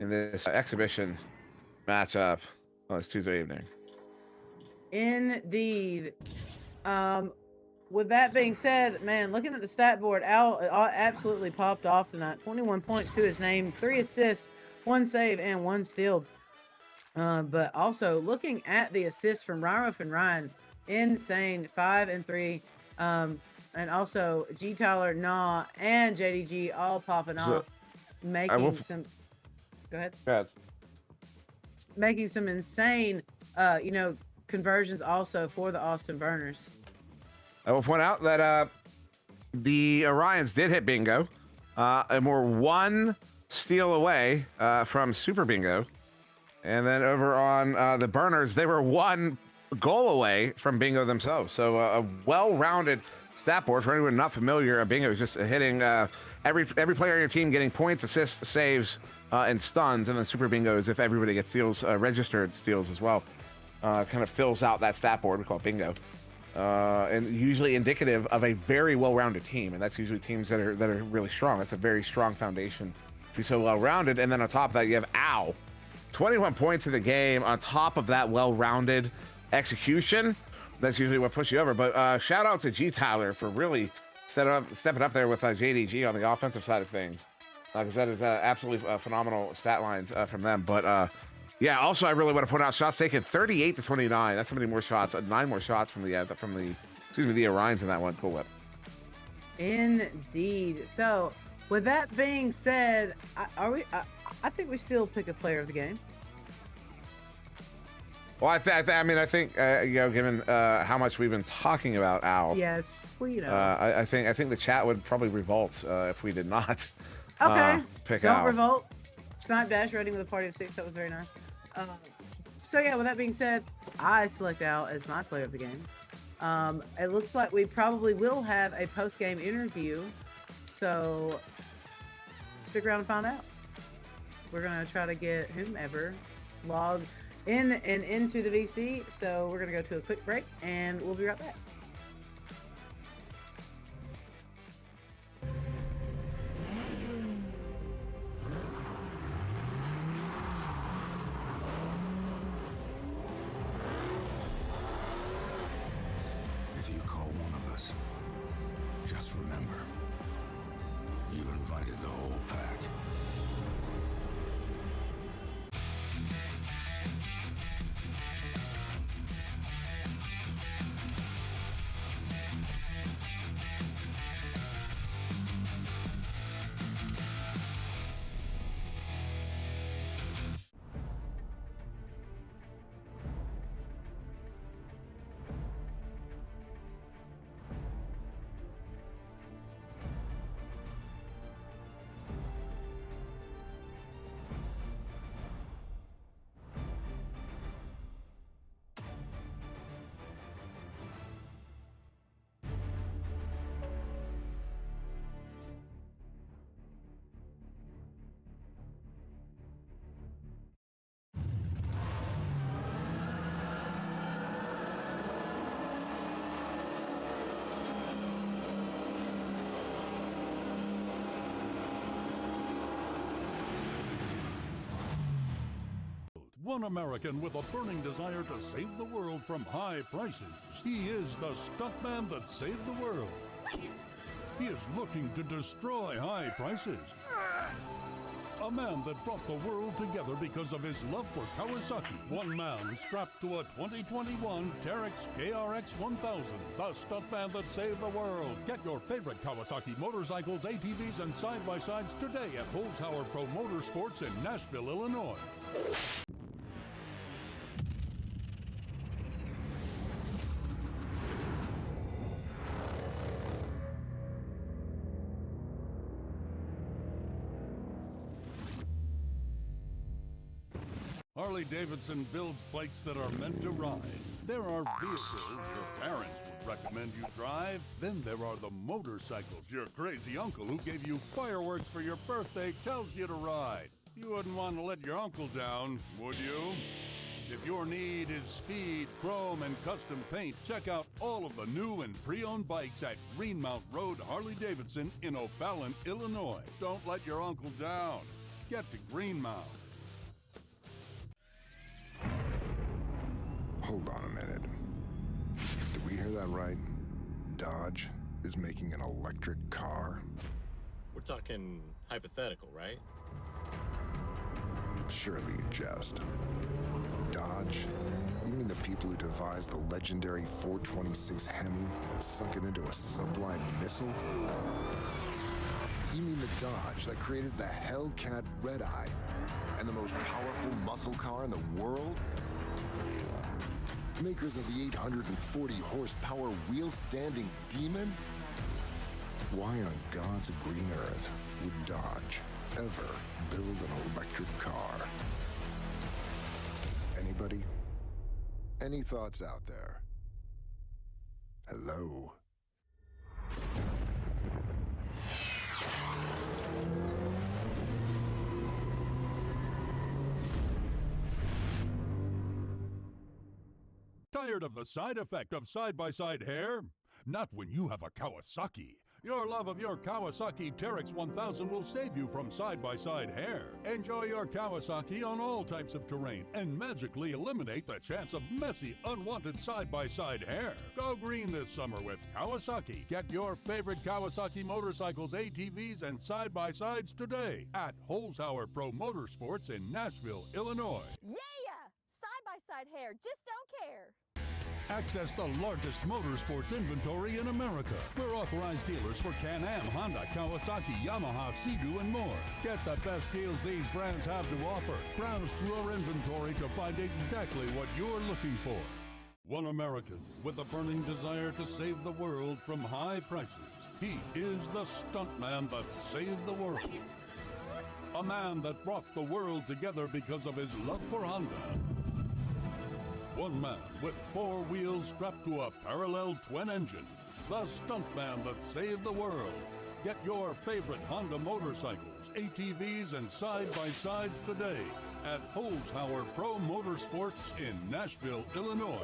in this exhibition matchup on this Tuesday evening. Indeed. With that being said, man, looking at the stat board, Al absolutely popped off tonight. 21 points to his name, 3 assists, 1 save, and 1 steal. But also looking at the assists from Ryruff and Ryan, insane. 5 and 3. And also G. Tyler, and JDG all popping off, making some. Go ahead. Making some insane, conversions also for the Austin Burners. I will point out that the Orions did hit bingo, and were 1 steal away from super bingo. And then over on the Burners, they were 1 goal away from bingo themselves. So a well-rounded stat board. For anyone not familiar, bingo is just hitting every player on your team getting points, assists, saves, and stuns. And then super bingo is if everybody gets steals, registered steals as well. Kind of fills out that stat board. We call it bingo. And usually indicative of a very well-rounded team, and that's usually teams that are really strong. That's a very strong foundation to be so well-rounded. And then on top of that, you have Al, 21 points in the game. On top of that well-rounded execution, that's usually what puts you over. But shout out to G. Tyler for really stepping up there with JDG on the offensive side of things, because that is absolutely phenomenal stat lines from them. But yeah, also I really want to point out shots taken 38-29. That's how many more shots, 9 more shots from the Orions in that one. Cool whip. Indeed. So, with that being said, I think we still pick a player of the game. Well, I think given how much we've been talking about Al, Yes, well, I think the chat would probably revolt if we did not Okay. pick Don't Al. revolt. Snipe Dash rating with a party of 6. That was very nice. So yeah, with that being said, I select Al as my player of the game. It looks like we probably will have a post-game interview. So stick around and find out. We're gonna try to get whomever logged in and into the VC. So we're gonna go to a quick break and we'll be right back. If you call one of us, just remember, you've invited the whole pack. One American with a burning desire to save the world from high prices. He is the stuntman that saved the world. He is looking to destroy high prices. A man that brought the world together because of his love for Kawasaki. One man strapped to a 2021 Terex KRX 1000. The stuntman that saved the world. Get your favorite Kawasaki motorcycles, ATVs, and side-by-sides today at Holzhauer Pro Motorsports in Nashville, Illinois. Harley-Davidson builds bikes that are meant to ride. There are vehicles your parents would recommend you drive. Then there are the motorcycles your crazy uncle who gave you fireworks for your birthday tells you to ride. You wouldn't want to let your uncle down, would you? If your need is speed, chrome, and custom paint, check out all of the new and pre-owned bikes at Greenmount Road Harley-Davidson in O'Fallon, Illinois. Don't let your uncle down. Get to Greenmount. Hold on a minute. Did we hear that right? Dodge is making an electric car? We're talking hypothetical, right? Surely you jest. Dodge? You mean the people who devised the legendary 426 Hemi and sunk it into a sublime missile? You mean the Dodge that created the Hellcat Red Eye and the most powerful muscle car in the world? Makers of the 840 horsepower wheel-standing Demon? Why on God's green earth would Dodge ever build an electric car? Anybody? Any thoughts out there? Hello? Tired of the side effect of side-by-side hair? Not when you have a Kawasaki. Your love of your Kawasaki Terex 1000 will save you from side-by-side hair. Enjoy your Kawasaki on all types of terrain and magically eliminate the chance of messy, unwanted side-by-side hair. Go green this summer with Kawasaki. Get your favorite Kawasaki motorcycles, ATVs, and side-by-sides today at Holzhauer Pro Motorsports in Nashville, Illinois. Yeah! Side-by-side hair, just don't care. Access the largest motorsports inventory in America. We're authorized dealers for Can-Am, Honda, Kawasaki, Yamaha, Sea-Doo, and more. Get the best deals these brands have to offer. Browse through our inventory to find exactly what you're looking for. One American with a burning desire to save the world from high prices. He is the stuntman that saved the world. A man that brought the world together because of his love for Honda. One man with 4 wheels strapped to a parallel twin engine. The stuntman that saved the world. Get your favorite Honda motorcycles, ATVs, and side-by-sides today at Holzhauer Pro Motorsports in Nashville, Illinois.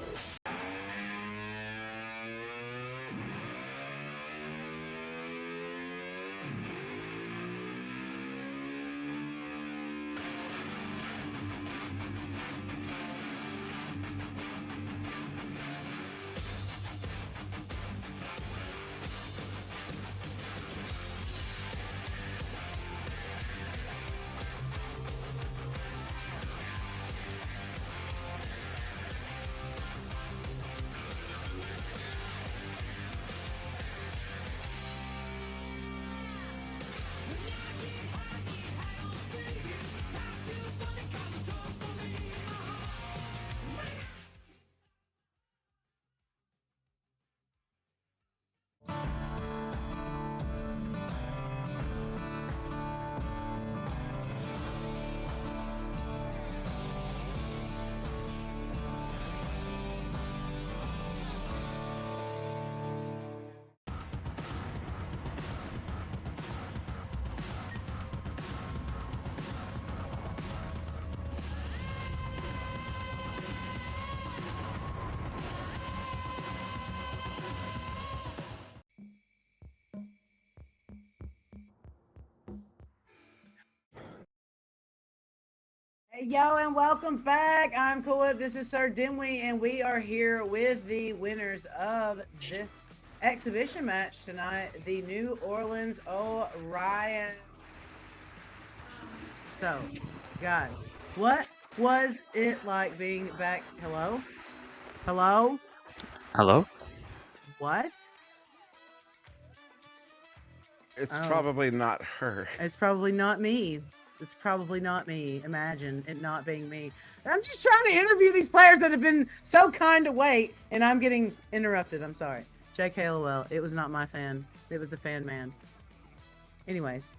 Hey, yo, and welcome back. I'm Cool Whip. This is Sir Dimwee, and we are here with the winners of this exhibition match tonight, the New Orleans Orion. So, guys, what was it like being back? Hello? Hello? Hello? What? It's probably not her. It's probably not me. It's probably not me. Imagine it not being me. I'm just trying to interview these players that have been so kind to wait, and I'm getting interrupted. I'm sorry. JKLOL. It was not my fan. It was the fan man. Anyways,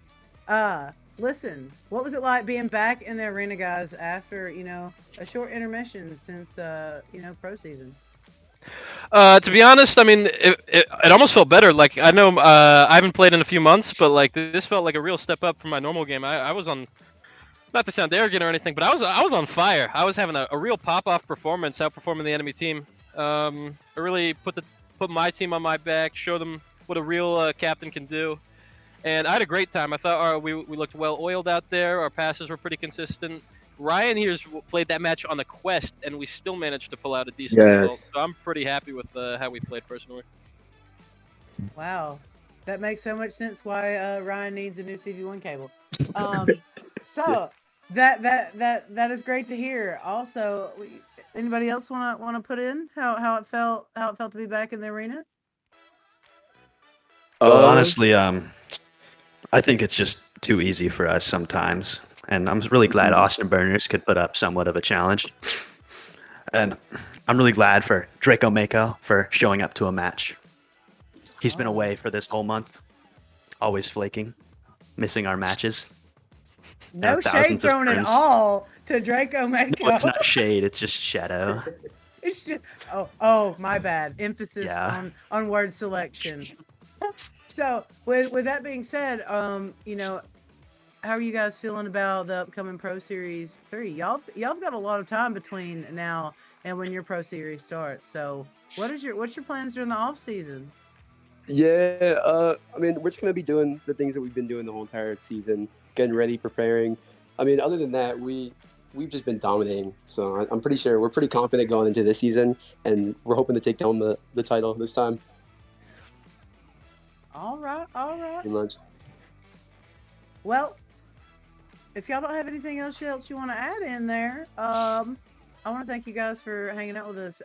listen, what was it like being back in the arena, guys, after, a short intermission since, pro season? To be honest, I mean, it almost felt better. Like, I know I haven't played in a few months, but like this felt like a real step up from my normal game. I was on, not to sound arrogant or anything, but I was on fire. I was having a real pop-off performance, outperforming the enemy team. I really put my team on my back, show them what a real captain can do, and I had a great time. I thought we looked well oiled out there. Our passes were pretty consistent. Ryan here's played that match on the Quest, and we still managed to pull out a decent result. So I'm pretty happy with how we played personally. Wow, that makes so much sense why Ryan needs a new CV1 cable. So that is great to hear. Also, anybody else want to put in how it felt to be back in the arena? Well, honestly, I think it's just too easy for us sometimes. And I'm really glad Austin Burners could put up somewhat of a challenge. And I'm really glad for Draco Mako for showing up to a match. He's been away for this whole month, always flaking, missing our matches. No shade thrown at all to Draco Mako. No, it's not shade, it's just shadow. It's just oh my bad. Emphasis on word selection. So with that being said, how are you guys feeling about the upcoming Pro Series 3? Y'all got a lot of time between now and when your Pro Series starts. So what's your plans during the off season? Yeah, I mean, we're just gonna be doing the things that we've been doing the whole entire season, getting ready, preparing. I mean, other than that, we've just been dominating. So I'm pretty sure we're pretty confident going into this season, and we're hoping to take down the title this time. All right. Pretty much. Well, if y'all don't have anything else you want to add in there, I want to thank you guys for hanging out with us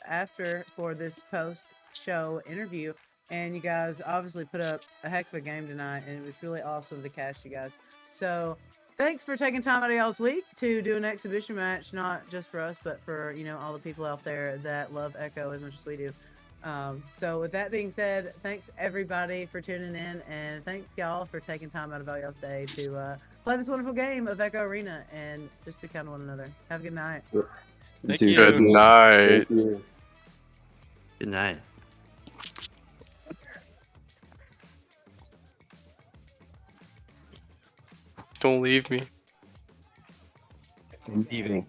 for this post-show interview. And you guys obviously put up a heck of a game tonight, and it was really awesome to catch you guys. So thanks for taking time out of y'all's week to do an exhibition match, not just for us, but for, all the people out there that love Echo as much as we do. So with that being said, thanks everybody for tuning in, and thanks y'all for taking time out of all y'all's day to play this wonderful game of Echo Arena and just be kind to one another. Have a good night. Thank you. Good night. Thank you. Good night. Don't leave me. Good evening.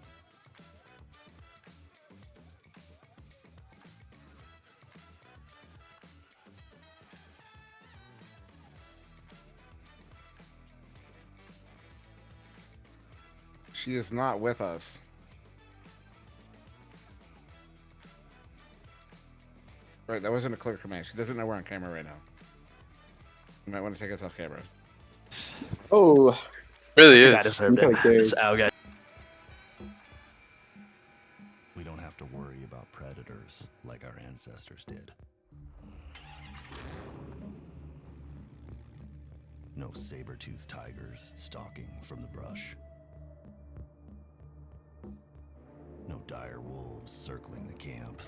She is not with us. Right, that wasn't a clear command. She doesn't know we're on camera right now. You might want to take us off camera. Oh, Really I is. deserved You it. kinda cared. This owl guy. We don't have to worry about predators like our ancestors did. No saber-toothed tigers stalking from the brush. No dire wolves circling the camp.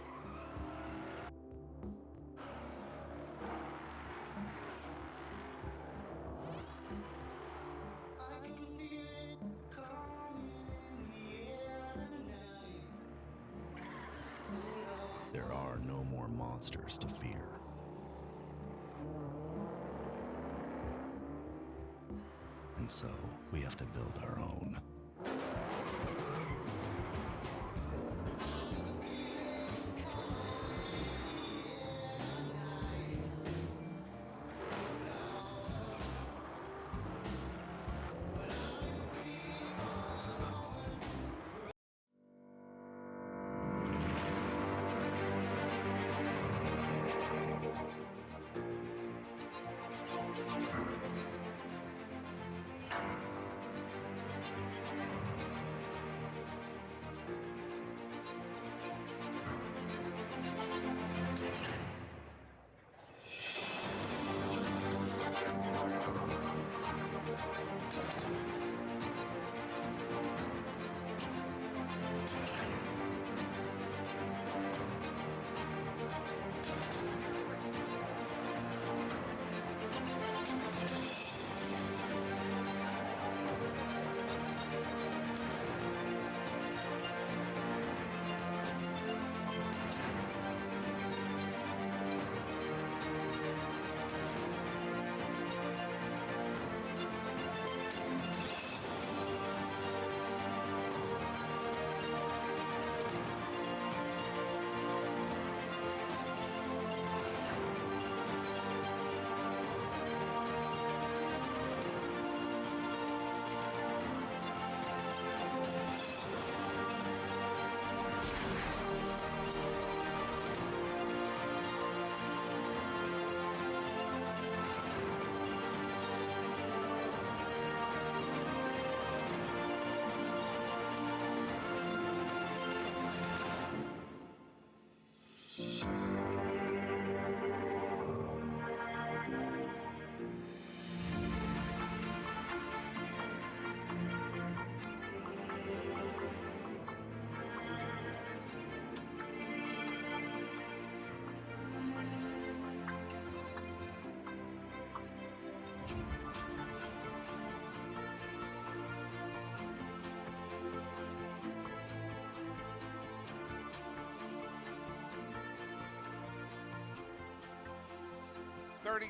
There are no more monsters to fear. And so, we have to build our own.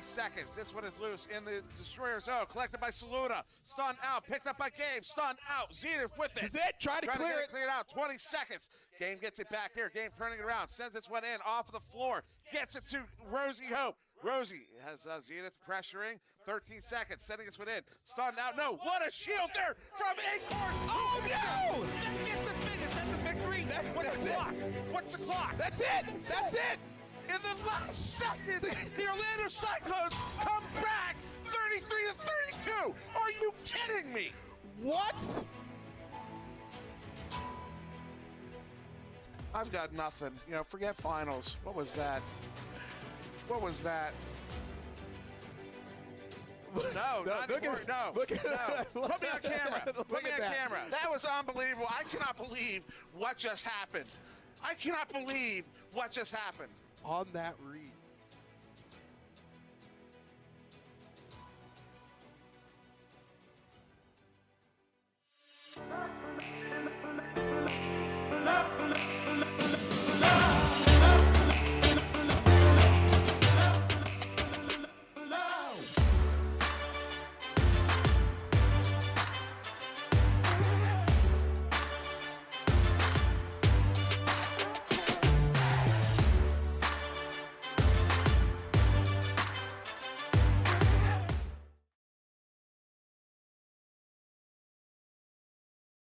Seconds. This one is loose in the destroyer zone. Collected by Saluna. Stunned out. Picked up by Game. Stunned out. Zenith with it. This is it. Trying to clear it. Cleared out. 20 seconds. Game gets it back here. Game turning it around. Sends this one in off of the floor. Gets it to Rosie Hope. Rosie has Zenith pressuring. 13 seconds. Sending this one in. Stunned out. No. What a shield there from Acorn. Oh, no. That's the finish. That's the victory. What's the clock? What's the clock? That's it. That's it. In the last second, the Orlando Cyclones come back 33-32. Are you kidding me? What? I've got nothing. You know, forget finals. What was that? What was that? No, not anymore. No, look at no. that. Put me on camera. Look Put me at on that. camera. That was unbelievable. I cannot believe what just happened. I cannot believe what just happened. On that read.